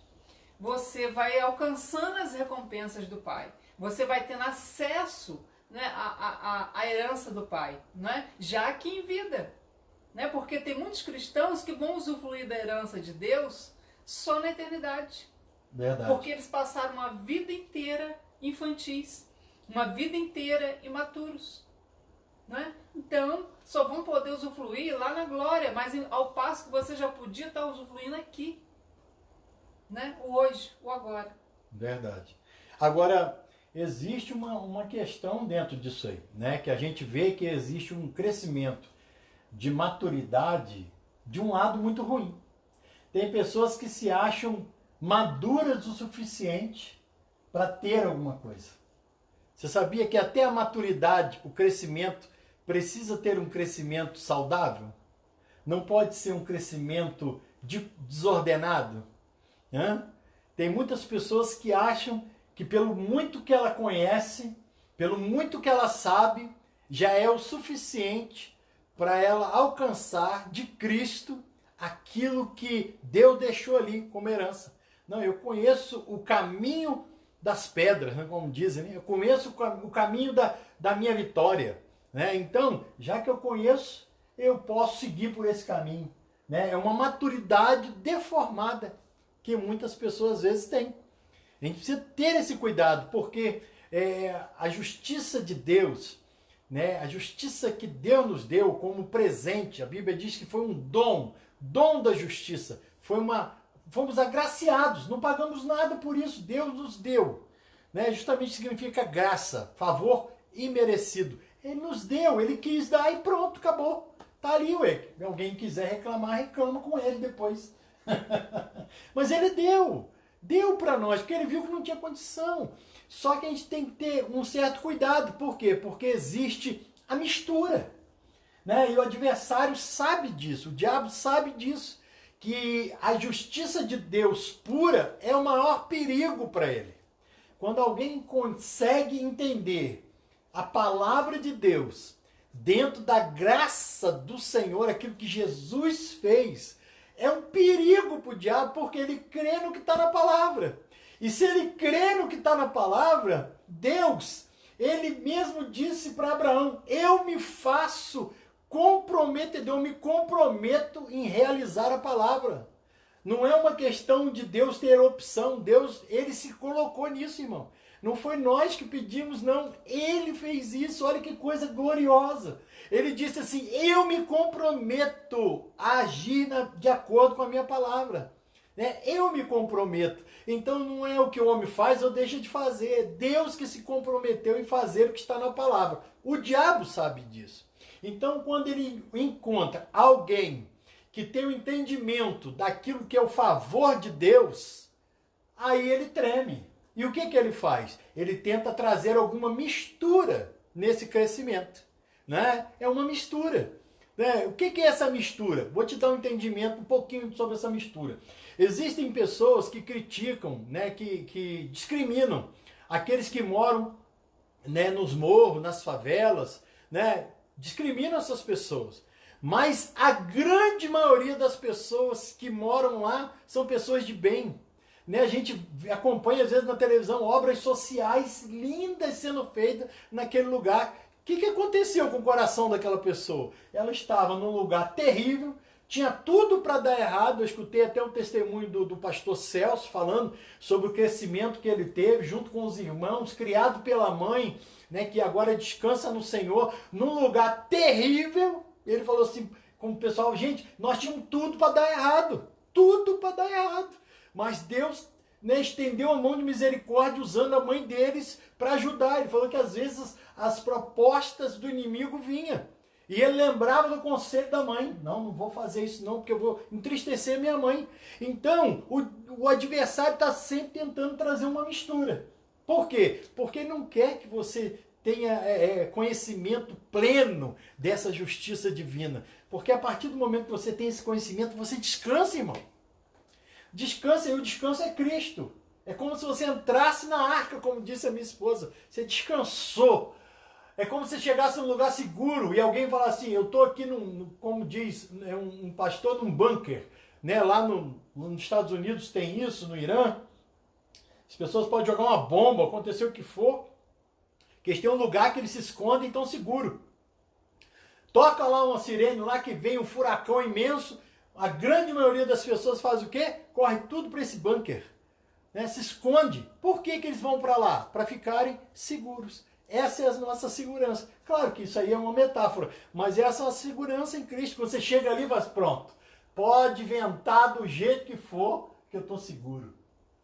você vai alcançando as recompensas do pai. Você vai tendo acesso, né, à herança do pai, né, já aqui em vida. Né? Porque tem muitos cristãos que vão usufruir da herança de Deus só na eternidade. Verdade. Porque eles passaram uma vida inteira infantis. uma vida inteira imaturos. Né? Então, só vão poder usufruir lá na glória, mas ao passo que você já podia estar usufruindo aqui. Né? O hoje, o agora. Verdade. Agora, existe uma questão dentro disso aí, né? Que a gente vê que existe um crescimento de maturidade de um lado muito ruim. Tem pessoas que se acham maduras o suficiente para ter alguma coisa. Você sabia que até a maturidade, o crescimento, precisa ter um crescimento saudável? Não pode ser um crescimento desordenado? Tem muitas pessoas que acham que pelo muito que ela conhece, pelo muito que ela sabe, já é o suficiente para ela alcançar de Cristo aquilo que Deus deixou ali como herança. Não, eu conheço o caminho das pedras, né, como dizem, né? Eu conheço o caminho da minha vitória. Né? Então, já que eu conheço, eu posso seguir por esse caminho. Né? É uma maturidade deformada que muitas pessoas às vezes têm. A gente precisa ter esse cuidado, porque a justiça de Deus, né, a justiça que Deus nos deu como presente, a Bíblia diz que foi um dom da justiça, fomos agraciados, não pagamos nada por isso, Deus nos deu. Né? Justamente significa graça, favor imerecido. Ele nos deu, ele quis dar e pronto, acabou. Está ali, ué. Se alguém quiser reclamar, reclama com ele depois. Mas ele deu para nós, porque ele viu que não tinha condição. Só que a gente tem que ter um certo cuidado. Por quê? Porque existe a mistura. Né? E o adversário sabe disso, o diabo sabe disso, que a justiça de Deus pura é o maior perigo para ele. Quando alguém consegue entender a palavra de Deus dentro da graça do Senhor, aquilo que Jesus fez, é um perigo para o diabo, porque ele crê no que está na palavra. E se ele crê no que está na palavra, Deus, ele mesmo disse para Abraão, eu me faço comprometedor, eu me comprometo em realizar a palavra. Não é uma questão de Deus ter opção, Deus, ele se colocou nisso, irmão. Não foi nós que pedimos, não. Ele fez isso, olha que coisa gloriosa. Ele disse assim, eu me comprometo a agir de acordo com a minha palavra. Né? Eu me comprometo. Então não é o que o homem faz ou deixa de fazer. É Deus que se comprometeu em fazer o que está na palavra. O diabo sabe disso. Então quando ele encontra alguém que tem o entendimento daquilo que é o favor de Deus, aí ele treme. E o que ele faz? Ele tenta trazer alguma mistura nesse crescimento. Né? É uma mistura. Né? O que é essa mistura? Vou te dar um entendimento um pouquinho sobre essa mistura. Existem pessoas que criticam, né, que discriminam aqueles que moram, né, nos morros, nas favelas, né? Discriminam essas pessoas. Mas a grande maioria das pessoas que moram lá são pessoas de bem. Né? A gente acompanha às vezes na televisão obras sociais lindas sendo feitas naquele lugar. O que aconteceu com o coração daquela pessoa? Ela estava num lugar terrível, tinha tudo para dar errado. Eu escutei até um testemunho do pastor Celso falando sobre o crescimento que ele teve junto com os irmãos, criado pela mãe, né, que agora descansa no Senhor, num lugar terrível. Ele falou assim com o pessoal, gente, nós tínhamos tudo para dar errado, mas Deus, né, estendeu a mão de misericórdia usando a mãe deles para ajudar. Ele falou que às vezes as propostas do inimigo vinham. E ele lembrava do conselho da mãe. Não vou fazer isso não, porque eu vou entristecer minha mãe. Então, o adversário está sempre tentando trazer uma mistura. Por quê? Porque ele não quer que você tenha conhecimento pleno dessa justiça divina. Porque a partir do momento que você tem esse conhecimento, você descansa, irmão. Descansa, e o descanso é Cristo. É como se você entrasse na arca, como disse a minha esposa. Você descansou. É como se você chegasse num lugar seguro e alguém falasse assim, eu estou aqui, como diz um pastor, num bunker. Né? Lá nos Estados Unidos tem isso, no Irã. As pessoas podem jogar uma bomba, acontecer o que for. Que eles têm um lugar que eles se escondem e estão seguros. Toca lá uma sirene lá que vem um furacão imenso. A grande maioria das pessoas faz o quê? Corre tudo para esse bunker. Né? Se esconde. Por que eles vão para lá? Para ficarem seguros. Essa é a nossa segurança. Claro que isso aí é uma metáfora, mas essa é a segurança em Cristo. Você chega ali e fala, pronto, pode ventar do jeito que for, que eu estou seguro.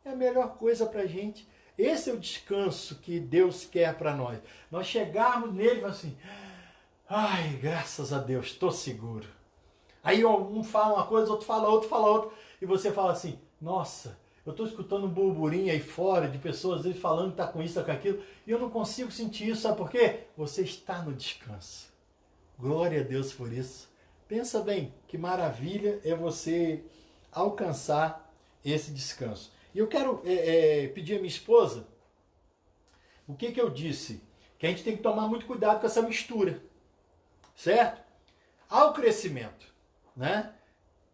É a melhor coisa para a gente. Esse é o descanso que Deus quer para nós. Nós chegarmos nele e falar assim, ai, graças a Deus, estou seguro. Aí um fala uma coisa, outro fala outra, e você fala assim, nossa, eu estou escutando um burburinho aí fora de pessoas às vezes falando que está com isso, está com aquilo, e eu não consigo sentir isso, sabe por quê? Você está no descanso. Glória a Deus por isso. Pensa bem, que maravilha é você alcançar esse descanso. E eu quero pedir à minha esposa, o que eu disse? Que a gente tem que tomar muito cuidado com essa mistura, certo? Há o crescimento, né?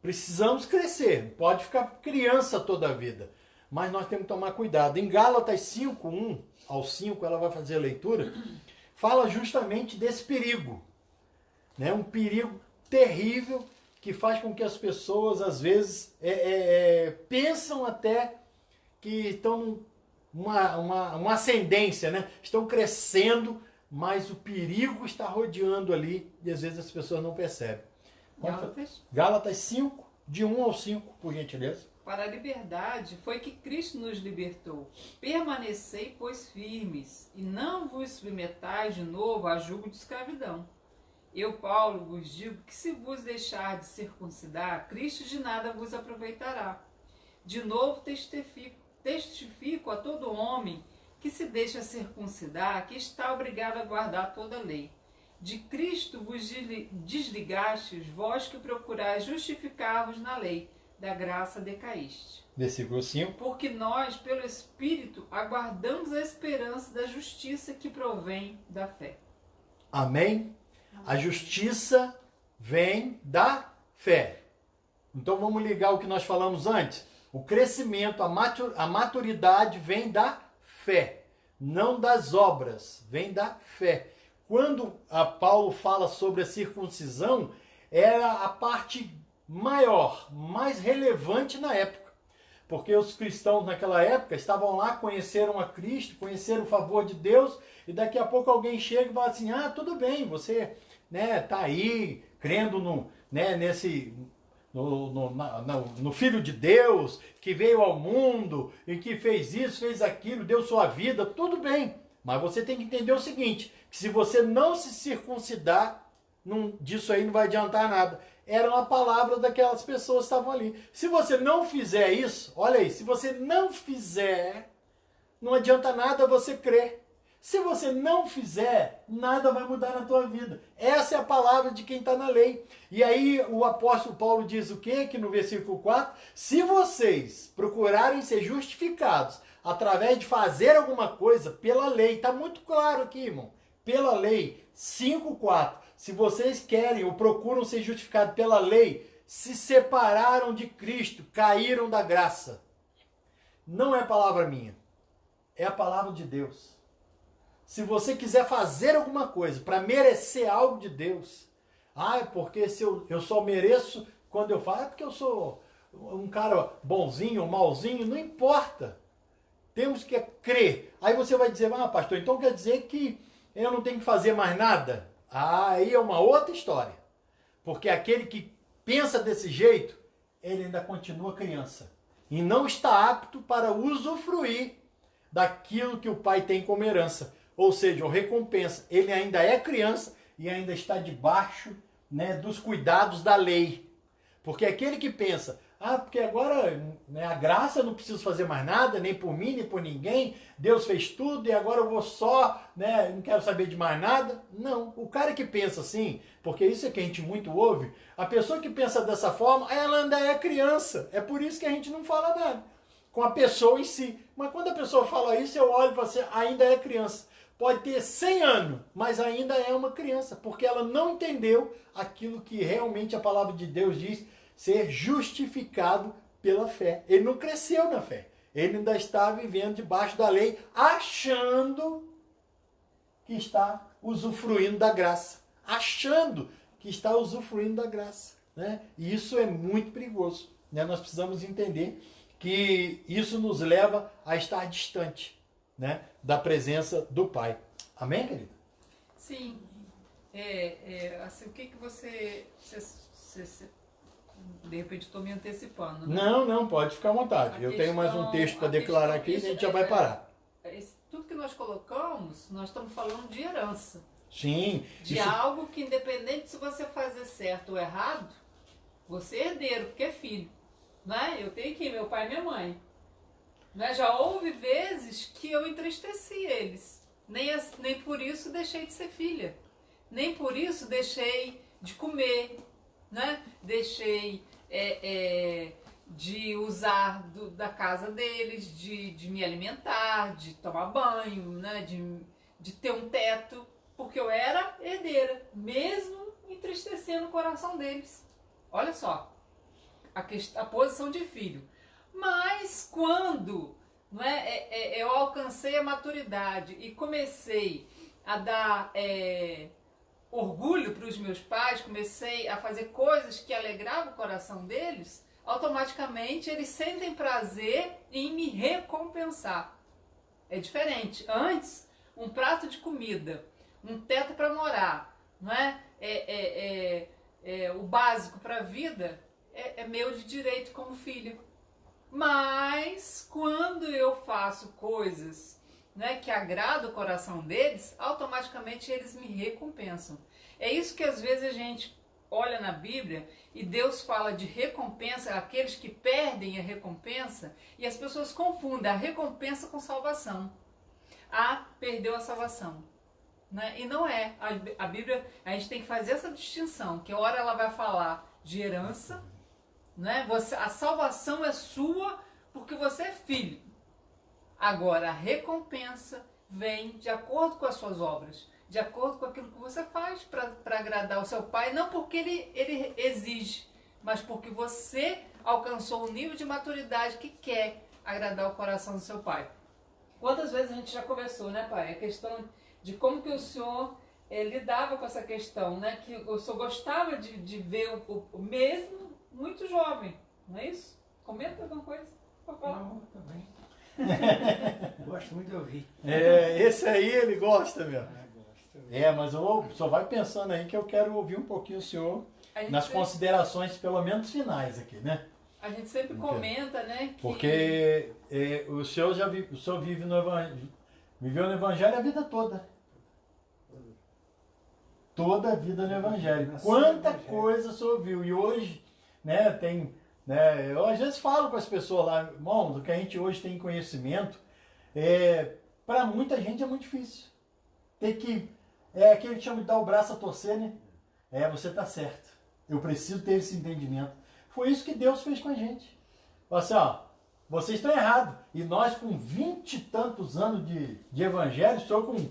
Precisamos crescer, não pode ficar criança toda a vida, mas nós temos que tomar cuidado. Em Gálatas 5, 1 ao 5, ela vai fazer a leitura, fala justamente desse perigo, né? Um perigo terrível que faz com que as pessoas, às vezes, pensam até que estão uma ascendência, né? Estão crescendo, mas o perigo está rodeando ali e às vezes as pessoas não percebem. Gálatas 5, de 1 ao 5, por gentileza. Para a liberdade foi que Cristo nos libertou. Permanecei, pois, firmes, e não vos submetais de novo a jugo de escravidão. Eu, Paulo, vos digo que se vos deixar de circuncidar, Cristo de nada vos aproveitará. De novo testifico a todo homem que se deixa circuncidar, que está obrigado a guardar toda a lei. De Cristo vos desligastes, vós que procurais justificar-vos na lei, da graça decaíste. Versículo 5. Porque nós, pelo Espírito, aguardamos a esperança da justiça que provém da fé. Amém? A justiça vem da fé. Então vamos ligar o que nós falamos antes. O crescimento, a maturidade vem da fé, não das obras, vem da fé. Quando Paulo fala sobre a circuncisão, era a parte maior, mais relevante na época. Porque os cristãos naquela época estavam lá, conheceram a Cristo, conheceram o favor de Deus, e daqui a pouco alguém chega e fala assim, tudo bem, você tá aí crendo no Filho de Deus, que veio ao mundo, e que fez isso, fez aquilo, deu sua vida, tudo bem. Mas você tem que entender o seguinte, que se você não se circuncidar, disso aí não vai adiantar nada. Era uma palavra daquelas pessoas que estavam ali. Se você não fizer isso, olha aí, se você não fizer, não adianta nada você crer. Se você não fizer, nada vai mudar na tua vida. Essa é a palavra de quem está na lei. E aí o apóstolo Paulo diz o quê? Que no versículo 4, se vocês procurarem ser justificados através de fazer alguma coisa pela lei, está muito claro aqui, irmão, pela lei, 5:4, se vocês querem ou procuram ser justificados pela lei, se separaram de Cristo, caíram da graça. Não é palavra minha, é a palavra de Deus. Se você quiser fazer alguma coisa para merecer algo de Deus, porque se eu só mereço quando eu falo, porque eu sou um cara bonzinho ou malzinho, não importa. Temos que crer. Aí você vai dizer, pastor, então quer dizer que eu não tenho que fazer mais nada? Aí é uma outra história. Porque aquele que pensa desse jeito, ele ainda continua criança. E não está apto para usufruir daquilo que o pai tem como herança. Ou seja, ou recompensa. Ele ainda é criança e ainda está debaixo, dos cuidados da lei. Porque aquele que pensa, porque agora a graça eu não preciso fazer mais nada, nem por mim, nem por ninguém, Deus fez tudo e agora eu vou só, não quero saber de mais nada. Não, o cara que pensa assim, porque isso é que a gente muito ouve, a pessoa que pensa dessa forma, ela ainda é criança. É por isso que a gente não fala nada com a pessoa em si. Mas quando a pessoa fala isso, eu olho e falo assim, ainda é criança. Pode ter 100 anos, mas ainda é uma criança, porque ela não entendeu aquilo que realmente a palavra de Deus diz, ser justificado pela fé. Ele não cresceu na fé. Ele ainda está vivendo debaixo da lei, achando que está usufruindo da graça. Achando que está usufruindo da graça. E isso é muito perigoso. Nós precisamos entender que isso nos leva a estar distante. né, da presença do Pai. Amém, querida? Sim. Assim, o que você de repente estou me antecipando, né? Não, pode ficar à vontade. Eu tenho mais um texto para declarar aqui e a gente já vai parar. Tudo que nós colocamos, nós estamos falando de herança. Sim. De algo que, independente se você fazer certo ou errado, você é herdeiro, porque é filho. Né? Eu tenho aqui meu pai e minha mãe. Né? Já houve vezes que eu entristeci eles. Nem por isso deixei de ser filha. Nem por isso deixei de comer. Né? Deixei de usar da casa deles, de me alimentar, de tomar banho, né? de ter um teto. Porque eu era herdeira, mesmo entristecendo o coração deles. Olha só, a posição de filho. Mas quando eu alcancei a maturidade e comecei a dar orgulho para os meus pais, comecei a fazer coisas que alegravam o coração deles, automaticamente eles sentem prazer em me recompensar. É diferente. Antes, um prato de comida, um teto para morar, não é? O básico para a vida é meu de direito como filho. Mas quando eu faço coisas, né, que agradam o coração deles, automaticamente eles me recompensam. É isso que às vezes a gente olha na Bíblia e Deus fala de recompensa, aqueles que perdem a recompensa, e as pessoas confundem a recompensa com salvação. Perdeu a salvação. Né? E não é. A Bíblia, a gente tem que fazer essa distinção, que a hora ela vai falar de herança, né? A salvação é sua porque você é filho. Agora, a recompensa vem de acordo com as suas obras, de acordo com aquilo que você faz para agradar o seu pai, não porque ele exige, mas porque você alcançou um nível de maturidade que quer agradar o coração do seu pai. Quantas vezes a gente já conversou, né, pai? A questão de como que o senhor lidava com essa questão, né? Que o senhor gostava de ver o mesmo muito jovem, não é isso? Comenta alguma coisa? Pode falar. Não, também. Gosto muito de ouvir. Esse aí ele gosta mesmo. Gosto. Mas só vai pensando aí que eu quero ouvir um pouquinho o senhor nas sempre, considerações, pelo menos finais aqui, né? A gente sempre comenta, né? Que... Porque o senhor vive no Evangelho, viveu no Evangelho a vida toda. Toda a vida no Evangelho. Quanta coisa o senhor viu. E hoje, né, tem... Né, eu às vezes falo com as pessoas lá, irmão, do que a gente hoje tem conhecimento, para muita gente é muito difícil. Tem que... aquele que chama de dar o braço a torcer, né? Você está certo. Eu preciso ter esse entendimento. Foi isso que Deus fez com a gente. Assim, vocês estão errados. E nós com 20 e tantos anos de evangelho, estou com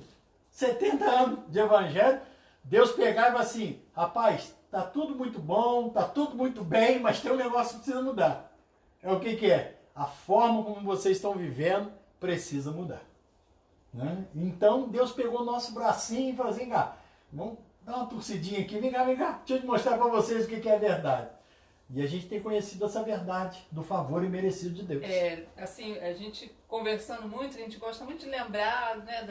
70 anos de evangelho, Deus pegava assim, rapaz, tá tudo muito bom, tá tudo muito bem, mas tem um negócio que precisa mudar. O que é? A forma como vocês estão vivendo precisa mudar. Né? Então Deus pegou o nosso bracinho e falou assim, vamos dar uma torcidinha aqui, vem cá, deixa eu mostrar para vocês o que é verdade. E a gente tem conhecido essa verdade do favor imerecido de Deus. Assim, a gente conversando muito, a gente gosta muito de lembrar, né,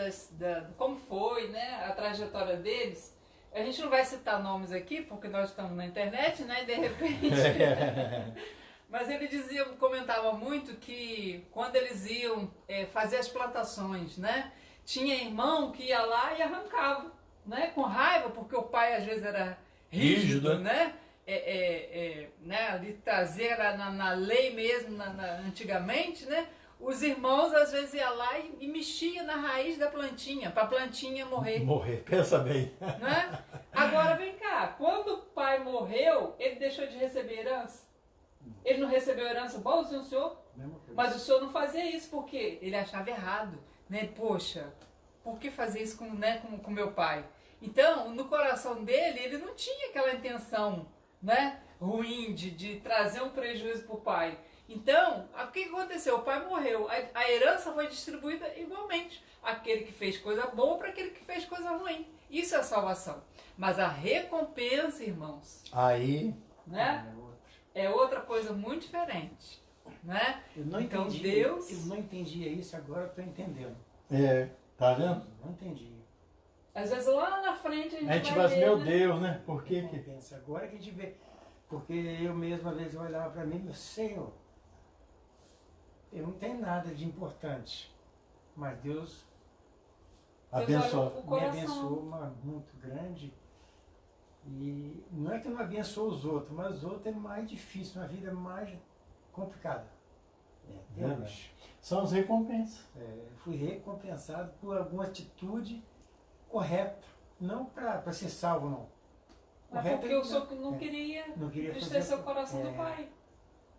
como foi, né, a trajetória deles. A gente não vai citar nomes aqui, porque nós estamos na internet, né, e de repente... Mas ele comentava muito que quando eles iam fazer as plantações, né, tinha irmão que ia lá e arrancava, né, com raiva, porque o pai às vezes era rígido, né? Né, ali trazer na lei mesmo, antigamente, né? Os irmãos às vezes iam lá e mexiam na raiz da plantinha, para a plantinha morrer. Morrer, pensa bem. Né? Agora vem cá, quando o pai morreu, ele deixou de receber herança? Ele não recebeu herança igualzinho o senhor? Mas o senhor não fazia isso porque ele achava errado, né? Poxa, por que fazer isso com meu pai? Então, no coração dele, ele não tinha aquela intenção, né, ruim de trazer um prejuízo para o pai. Então, o que aconteceu? O pai morreu, a herança foi distribuída igualmente. Aquele que fez coisa boa para aquele que fez coisa ruim. Isso é a salvação. Mas a recompensa, irmãos, aí, né, é outra coisa muito diferente. Né? Eu não então, entendi, Deus... eu não entendia isso, agora eu estou entendendo. Tá vendo? Não entendi. Às vezes lá na frente a gente, A gente vai vai, ver, meu né? Deus, né? Por que que... Pensa, agora que a gente vê. Porque eu mesmo, às vezes, eu olhava para mim e Senhor, eu não tenho nada de importante, mas Deus Abençoa. O me coração. abençoou muito grande. E não é que eu não abençoo os outros, mas os outros é mais difícil, uma vida mais complicada. Verdade. Hoje. São as recompensas. Fui recompensado por alguma atitude correta, não para ser salvo, não. Mas Correta porque é- o senhor não queria não queria entristecer fazer- o coração do é. pai.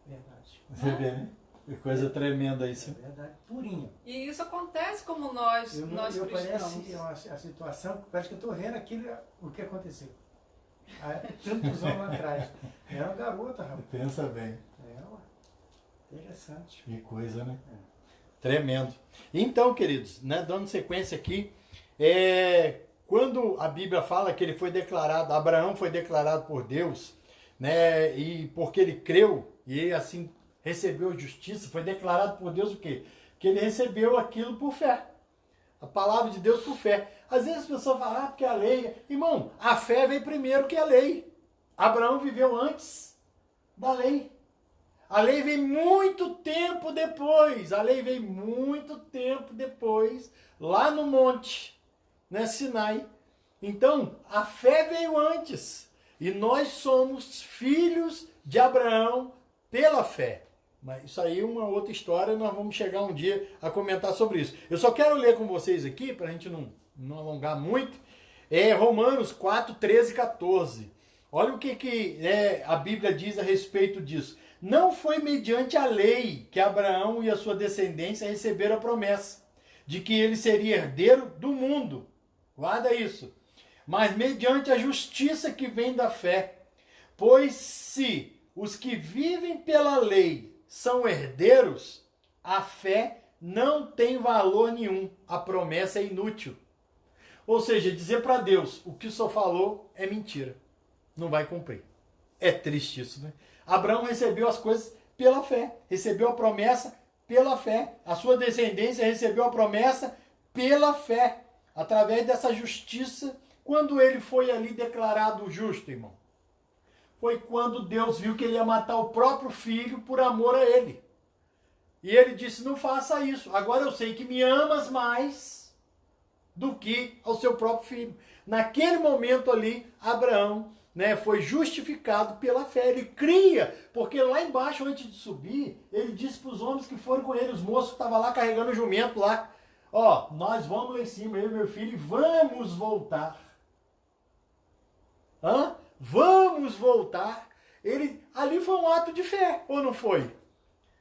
Verdade. Você vê, né? Que coisa tremenda É isso. verdade, purinho. E isso acontece como nós Eu cristãos. parece a situação, parece que eu estou vendo aquilo, o que aconteceu. Há tantos anos atrás. Era uma garota, rapaz. Pensa bem. Interessante. Que coisa, né? Tremendo. Então, queridos, né, dando sequência aqui, quando a Bíblia fala que ele foi declarado, Abraão foi declarado por Deus, né, e porque ele creu, e ele assim recebeu justiça, foi declarado por Deus o quê? Que ele recebeu aquilo por fé. A palavra de Deus por fé. Às vezes as pessoas falam, porque a lei... Irmão, a fé veio primeiro que a lei. Abraão viveu antes da lei. A lei veio muito tempo depois. A lei veio muito tempo depois, lá no monte, né, Sinai. Então, a fé veio antes. E nós somos filhos de Abraão pela fé. Mas isso aí é uma outra história, nós vamos chegar um dia a comentar sobre isso. Eu só quero ler com vocês aqui, para a gente não alongar muito, Romanos 4, 13 e 14. Olha o que a Bíblia diz a respeito disso. Não foi mediante a lei que Abraão e a sua descendência receberam a promessa de que ele seria herdeiro do mundo. Guarda isso. Mas mediante a justiça que vem da fé. Pois se os que vivem pela lei são herdeiros, a fé não tem valor nenhum. A promessa é inútil. Ou seja, dizer para Deus o que o Senhor falou é mentira. Não vai cumprir. É triste isso, né? Abraão recebeu as coisas pela fé. Recebeu a promessa pela fé. A sua descendência recebeu a promessa pela fé. Através dessa justiça, quando ele foi ali declarado justo, irmão. Foi quando Deus viu que ele ia matar o próprio filho por amor a ele. E ele disse, não faça isso. Agora eu sei que me amas mais do que ao seu próprio filho. Naquele momento ali, Abraão, né, foi justificado pela fé. Ele cria, porque lá embaixo, antes de subir, ele disse para os homens que foram com ele, os moços que estavam lá carregando o jumento lá, ó, nós vamos lá em cima, eu e meu filho, e vamos voltar. Vamos voltar. Ali foi um ato de fé, ou não foi?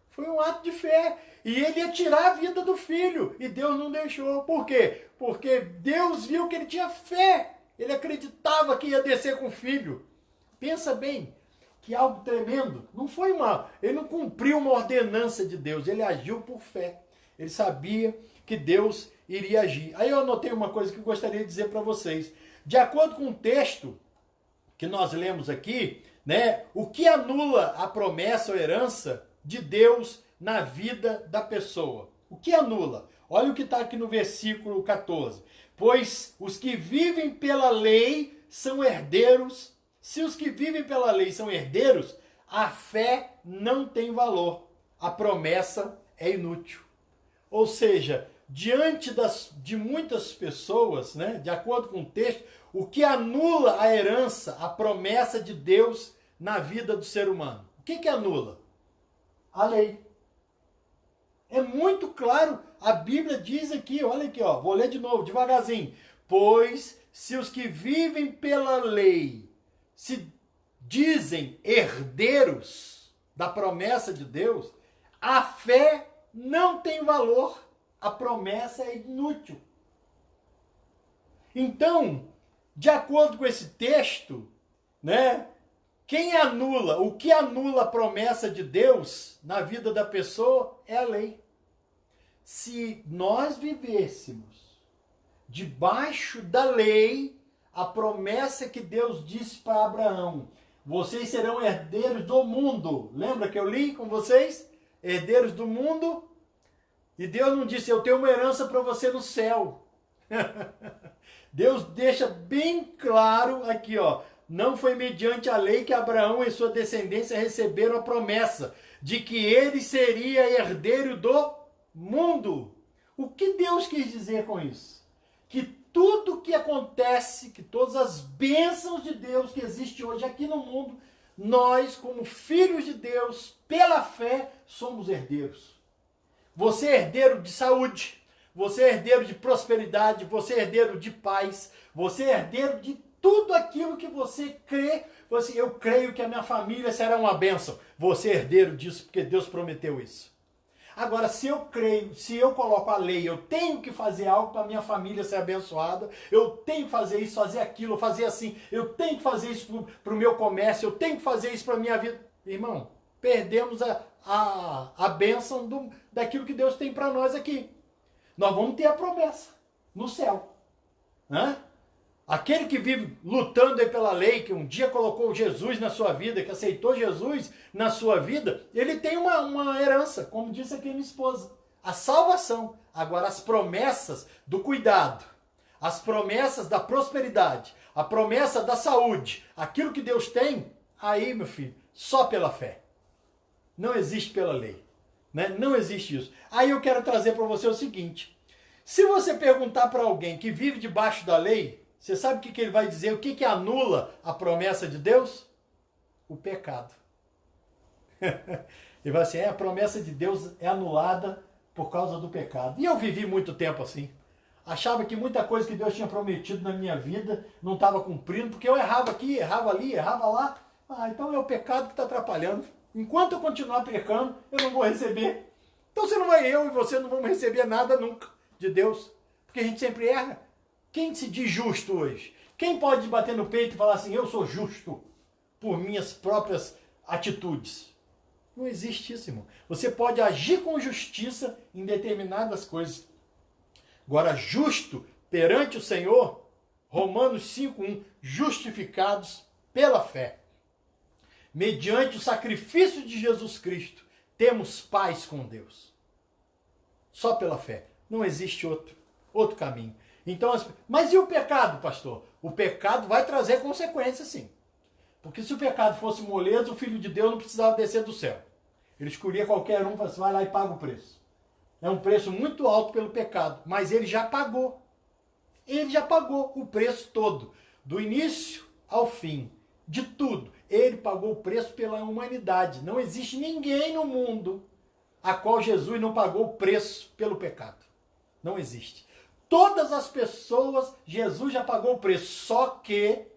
Foi um ato de fé. E ele ia tirar a vida do filho. E Deus não deixou. Por quê? Porque Deus viu que ele tinha fé. Ele acreditava que ia descer com o filho. Pensa bem, que algo tremendo. Não foi ele não cumpriu uma ordenança de Deus. Ele agiu por fé. Ele sabia que Deus iria agir. Aí eu anotei uma coisa que eu gostaria de dizer para vocês. De acordo com o texto que nós lemos aqui, né, o que anula a promessa ou herança de Deus na vida da pessoa? O que anula? Olha o que está aqui no versículo 14. Pois os que vivem pela lei são herdeiros. Se os que vivem pela lei são herdeiros, a fé não tem valor. A promessa é inútil. Ou seja, diante de muitas pessoas, né, de acordo com o texto, o que anula a herança, a promessa de Deus na vida do ser humano? O que anula? A lei. É muito claro, a Bíblia diz aqui, olha aqui, ó, vou ler de novo, devagarzinho. Pois se os que vivem pela lei se dizem herdeiros da promessa de Deus, a fé não tem valor, a promessa é inútil. Então, de acordo com esse texto, né, o que anula a promessa de Deus na vida da pessoa é a lei. Se nós vivêssemos debaixo da lei, a promessa que Deus disse para Abraão, vocês serão herdeiros do mundo. Lembra que eu li com vocês? Herdeiros do mundo. E Deus não disse, eu tenho uma herança para você no céu. Deus deixa bem claro aqui, ó. Não foi mediante a lei que Abraão e sua descendência receberam a promessa de que ele seria herdeiro do mundo. O que Deus quis dizer com isso? Que tudo que acontece, que todas as bênçãos de Deus que existem hoje aqui no mundo, nós, como filhos de Deus, pela fé, somos herdeiros. Você é herdeiro de saúde, você é herdeiro de prosperidade, você é herdeiro de paz, você é herdeiro de tudo aquilo que você crê. Eu creio que a minha família será uma bênção. Você é herdeiro disso porque Deus prometeu isso. Agora, se eu creio, se eu coloco a lei, eu tenho que fazer algo para minha família ser abençoada, eu tenho que fazer isso, fazer aquilo, fazer assim, eu tenho que fazer isso para o meu comércio, eu tenho que fazer isso para a minha vida. Irmão, perdemos a bênção daquilo que Deus tem para nós aqui. Nós vamos ter a promessa no céu. Né? Aquele que vive lutando aí pela lei, que um dia colocou Jesus na sua vida, que aceitou Jesus na sua vida, ele tem uma herança, como disse aqui minha esposa, a salvação. Agora, as promessas do cuidado, as promessas da prosperidade, a promessa da saúde, aquilo que Deus tem, aí, meu filho, só pela fé. Não existe pela lei. Né? Não existe isso. Aí eu quero trazer para você o seguinte, se você perguntar para alguém que vive debaixo da lei, você sabe o que ele vai dizer? O que anula a promessa de Deus? O pecado. Ele vai assim, a promessa de Deus é anulada por causa do pecado. E eu vivi muito tempo assim. Achava que muita coisa que Deus tinha prometido na minha vida não estava cumprindo, porque eu errava aqui, errava ali, errava lá. Então é o pecado que está atrapalhando. Enquanto eu continuar pecando, eu não vou receber. Então eu e você não vamos receber nada nunca de Deus. Porque a gente sempre erra. Quem se diz justo hoje? Quem pode bater no peito e falar assim, eu sou justo por minhas próprias atitudes? Não existe isso, irmão. Você pode agir com justiça em determinadas coisas. Agora, justo perante o Senhor, Romanos 5:1, justificados pela fé. Mediante o sacrifício de Jesus Cristo, temos paz com Deus. Só pela fé. Não existe outro caminho. Então, mas e o pecado, pastor? O pecado vai trazer consequências, sim. Porque se o pecado fosse moleza, o Filho de Deus não precisava descer do céu. Ele escolhia qualquer um, assim, vai lá e paga o preço. É um preço muito alto pelo pecado, mas ele já pagou. Ele já pagou o preço todo, do início ao fim, de tudo. Ele pagou o preço pela humanidade. Não existe ninguém no mundo a qual Jesus não pagou o preço pelo pecado. Não existe. Todas as pessoas, Jesus já pagou o preço. Só que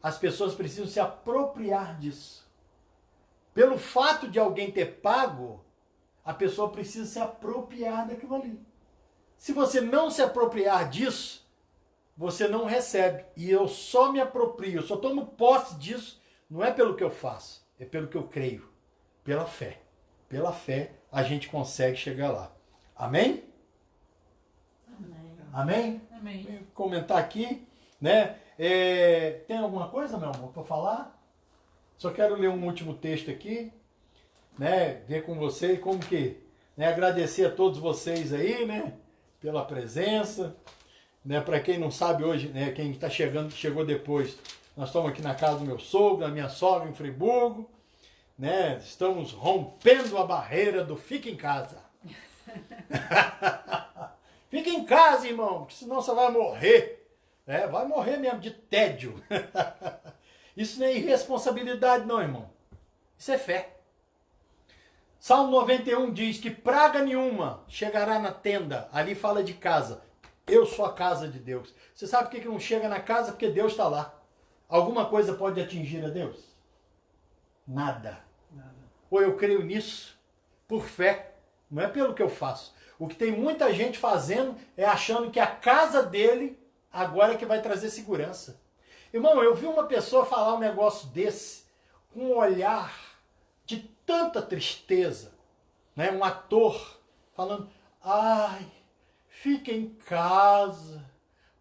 as pessoas precisam se apropriar disso. Pelo fato de alguém ter pago, a pessoa precisa se apropriar daquilo ali. Se você não se apropriar disso, você não recebe. E eu só me aproprio, eu só tomo posse disso, não é pelo que eu faço, é pelo que eu creio, pela fé. Pela fé a gente consegue chegar lá. Amém? Amém. Amém? Amém. Vou comentar aqui, né? Tem alguma coisa, meu amor, para falar? Só quero ler um último texto aqui, né? Ver com vocês como que, né? Agradecer a todos vocês aí, né? Pela presença, né? Para quem não sabe hoje, né? Quem está chegou depois, nós estamos aqui na casa do meu sogro, da minha sogra em Friburgo, né? Estamos rompendo a barreira do fica em casa. Fica em casa, irmão, porque senão você vai morrer. Vai morrer mesmo de tédio. Isso não é irresponsabilidade não, irmão. Isso é fé. Salmo 91 diz que praga nenhuma chegará na tenda. Ali fala de casa. Eu sou a casa de Deus. Você sabe por que não chega na casa? Porque Deus está lá. Alguma coisa pode atingir a Deus? Nada. Ou eu creio nisso por fé. Não é pelo que eu faço. O que tem muita gente fazendo é achando que a casa dele agora é que vai trazer segurança. Irmão, eu vi uma pessoa falar um negócio desse com um olhar de tanta tristeza, né? Um ator falando, ai, fica em casa,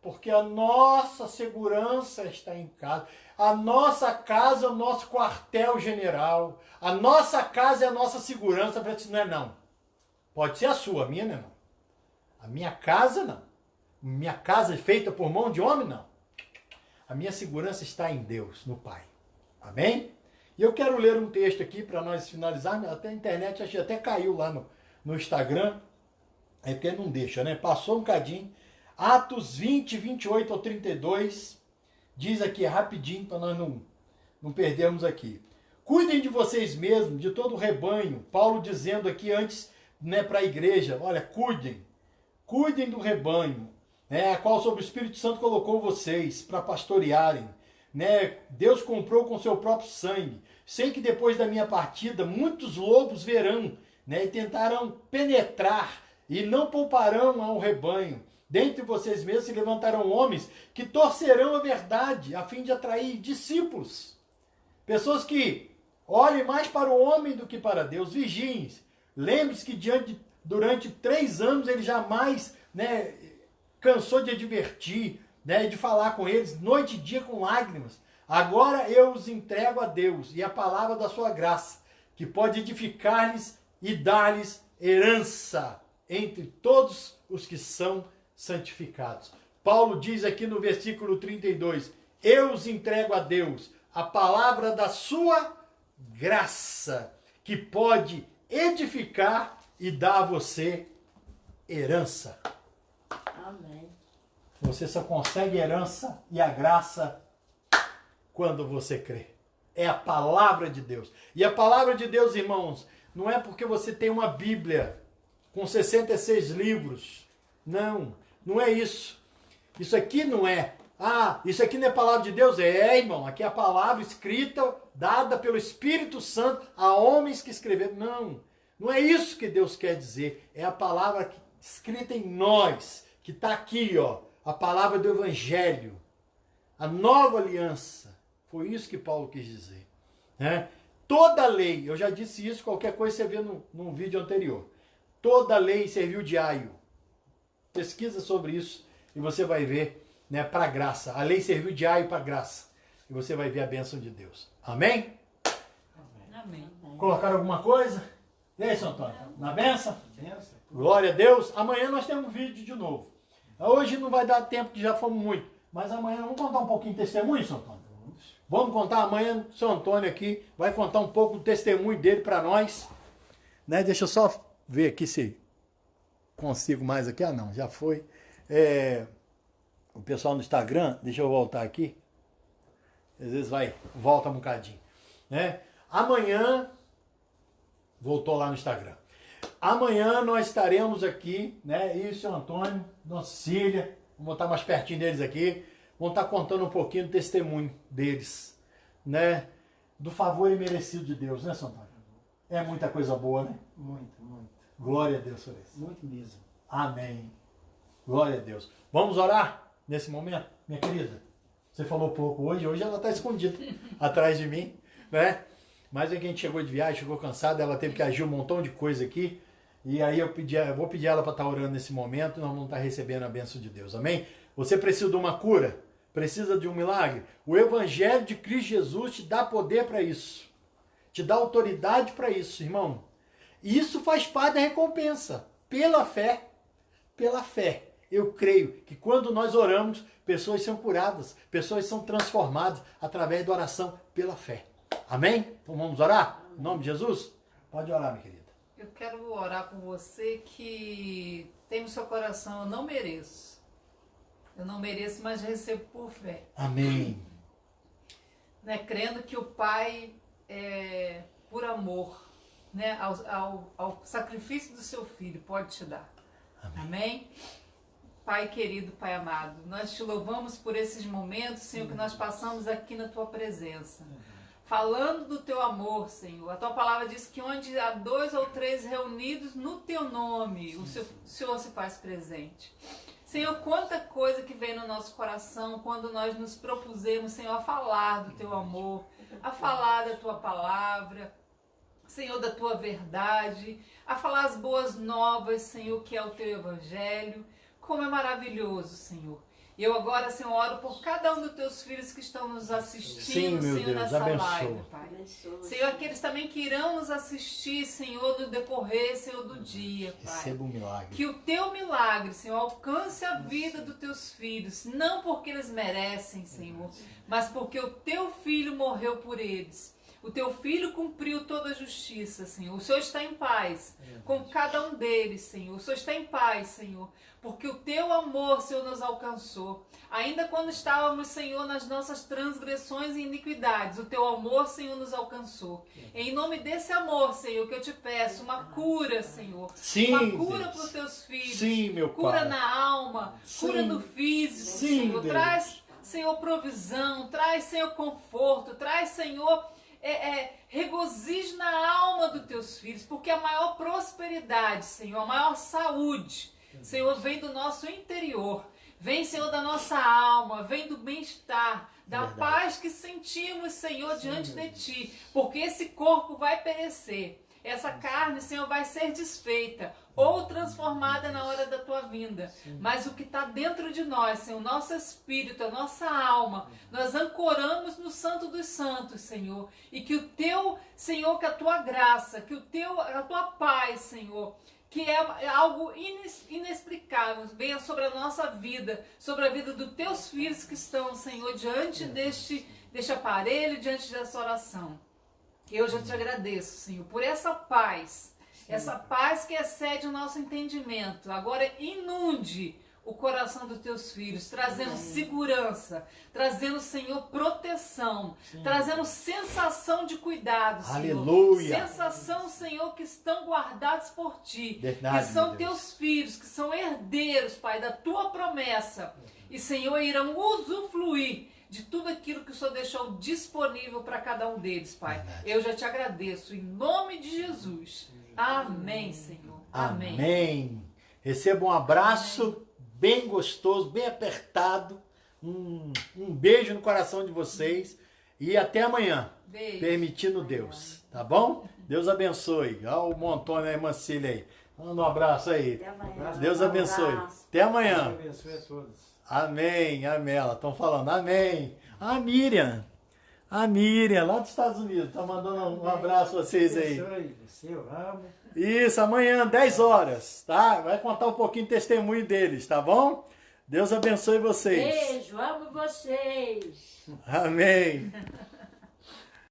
porque a nossa segurança está em casa. A nossa casa é o nosso quartel-general. A nossa casa é a nossa segurança. Eu falei assim, não é não. Pode ser a sua, a minha não é não. A minha casa não. Minha casa é feita por mão de homem, não. A minha segurança está em Deus, no Pai. Amém? E eu quero ler um texto aqui para nós finalizarmos. Até a internet até caiu lá no Instagram. É porque não deixa, né? Passou um bocadinho. Atos 20, 28 ao 32. Diz aqui rapidinho para nós não perdermos aqui. Cuidem de vocês mesmos, de todo o rebanho. Paulo dizendo aqui antes, né, para a igreja. Olha, cuidem do rebanho, né, a qual sobre o Espírito Santo colocou vocês para pastorearem. Né? Deus comprou com seu próprio sangue. Sei que depois da minha partida, muitos lobos verão, né, e tentarão penetrar e não pouparão ao rebanho. Dentre vocês mesmos se levantarão homens que torcerão a verdade, a fim de atrair discípulos. Pessoas que olhem mais para o homem do que para Deus. Vigiem. Lembre-se que durante 3 anos ele jamais, né, cansou de advertir, né, de falar com eles, noite e dia com lágrimas. Agora eu os entrego a Deus e a palavra da sua graça, que pode edificar-lhes e dar-lhes herança entre todos os que são santificados. Paulo diz aqui no versículo 32, eu os entrego a Deus, a palavra da sua graça, que pode edificar e dar a você herança. Amém. Você só consegue herança e a graça quando você crê. É a palavra de Deus. E a palavra de Deus, irmãos, não é porque você tem uma Bíblia com 66 livros. Não é isso. Isso aqui não é. Isso aqui não é palavra de Deus? É, irmão. Aqui é a palavra escrita, dada pelo Espírito Santo a homens que escreveram. Não é isso que Deus quer dizer. É a palavra escrita em nós, que está aqui, ó. A palavra do Evangelho. A nova aliança. Foi isso que Paulo quis dizer. Né? Toda lei, eu já disse isso, qualquer coisa você vê num vídeo anterior. Toda lei serviu de aio. Pesquisa sobre isso e você vai ver, né, para a graça. A lei serviu de aio para a graça. E você vai ver a bênção de Deus. Amém? Amém. Colocaram alguma coisa? E aí, São Antônio? Na bênção? Benção. Glória a Deus. Amanhã nós temos um vídeo de novo. Hoje não vai dar tempo, que já fomos muito. Mas amanhã vamos contar um pouquinho de testemunho, São Antônio? Vamos contar amanhã, São Antônio aqui vai contar um pouco do testemunho dele para nós. Né? Deixa eu só ver aqui se consigo mais aqui. Não, já foi. O pessoal no Instagram, deixa eu voltar aqui. Às vezes volta um bocadinho. Né? Amanhã, voltou lá no Instagram. Amanhã nós estaremos aqui, né? E o São Antônio, Dona Cecília, vamos botar mais pertinho deles aqui. Vão estar contando um pouquinho do testemunho deles, né? Do favor imerecido de Deus, né, São Antônio? É muita coisa boa, né? Muito, muito. Glória a Deus por isso. Muito mesmo. Amém. Glória a Deus. Vamos orar nesse momento, minha querida? Você falou pouco hoje ela está escondida atrás de mim, né? Mas é que a gente chegou de viagem, chegou cansada, ela teve que agir um montão de coisa aqui. E aí eu vou pedir ela para estar orando nesse momento, nós vamos estar recebendo a bênção de Deus. Amém? Você precisa de uma cura? Precisa de um milagre? O Evangelho de Cristo Jesus te dá poder para isso. Te dá autoridade para isso, irmão. E isso faz parte da recompensa. Pela fé. Pela fé. Eu creio que quando nós oramos, pessoas são curadas, pessoas são transformadas através da oração pela fé. Amém? Então vamos orar? Em nome de Jesus? Pode orar, minha querida. Eu quero orar por você que tem no seu coração, eu não mereço. Eu não mereço, mas recebo por fé. Amém. Né? Crendo que o Pai, por amor, né? ao sacrifício do seu Filho, pode te dar. Amém? Pai querido, Pai amado, nós te louvamos por esses momentos, Senhor, que nós passamos aqui na Tua presença. Falando do Teu amor, Senhor. A Tua palavra diz que onde há 2 ou 3 reunidos no Teu nome, o Senhor se faz presente. Senhor, quanta coisa que vem no nosso coração quando nós nos propusemos, Senhor, a falar do Teu amor, a falar da Tua palavra, Senhor, da Tua verdade, a falar as boas novas, Senhor, que é o Teu Evangelho. Como é maravilhoso, Senhor. Eu agora, Senhor, oro por cada um dos teus filhos que estão nos assistindo, Sim, meu Senhor, Deus, nessa abençoa. live, Pai. Abençoa, Senhor, aqueles também que irão nos assistir, Senhor, no decorrer, Senhor, do dia, Pai. Receba um milagre. Que o teu milagre, Senhor, alcance a vida dos teus filhos, não porque eles merecem, Senhor, mas porque o teu filho morreu por eles. O teu filho cumpriu toda a justiça, Senhor. O Senhor está em paz com cada um deles, Senhor. O Senhor está em paz, Senhor, porque o teu amor, Senhor, nos alcançou. Ainda quando estávamos, Senhor, nas nossas transgressões e iniquidades, o teu amor, Senhor, nos alcançou. Em nome desse amor, Senhor, que eu te peço uma cura, Senhor. Sim, uma cura Deus. para os teus filhos. Sim, meu Cura Pai. na alma, cura Sim. no físico, Sim, Senhor. Deus. Traz, Senhor, provisão, traz, Senhor, conforto, traz, Senhor, regozijo na alma dos teus filhos, porque a maior prosperidade, Senhor, a maior saúde, Senhor, vem do nosso interior, vem, Senhor, da nossa alma, vem do bem-estar, da Verdade. paz que sentimos, Senhor, diante de Ti, porque esse corpo vai perecer, essa carne, Senhor, vai ser desfeita ou transformada na hora da Tua vinda. Mas o que está dentro de nós, Senhor, o nosso espírito, a nossa alma, nós ancoramos no Santo dos Santos, Senhor. E que o Teu, Senhor, que a Tua graça, que a Tua paz, Senhor, que é algo inexplicável, venha sobre a nossa vida, sobre a vida dos Teus filhos que estão, Senhor, diante deste aparelho, diante dessa oração. Eu já te agradeço, Senhor, por essa paz que excede o nosso entendimento. Agora inunde o coração dos teus filhos, trazendo segurança, trazendo, Senhor, proteção, trazendo sensação de cuidado, Senhor. Aleluia. Sensação, Senhor, que estão guardados por Ti, Verdade, que são meu Deus. teus filhos, que são herdeiros, Pai, da Tua promessa. E, Senhor, irão usufruir de tudo aquilo que o Senhor deixou disponível para cada um deles, Pai. Verdade. Eu já te agradeço, em nome de Jesus. Amém, Senhor. Amém. Amém. Receba um abraço bem gostoso, bem apertado. Um beijo no coração de vocês. E até amanhã, Beijo. permitindo Deus. Tá bom? Deus abençoe. Olha o Montônio aí, Mancília aí. Manda um abraço aí. Até amanhã. Deus Um abençoe. abraço. Até Deus amanhã. abençoe a todos. Amém, amém. Elas estão falando amém. A Miriam, lá dos Estados Unidos, tá mandando um abraço a vocês aí. Abençoe você, eu amo. Isso, amanhã, 10 horas, tá? Vai contar um pouquinho do testemunho deles, tá bom? Deus abençoe vocês. Beijo, amo vocês. Amém.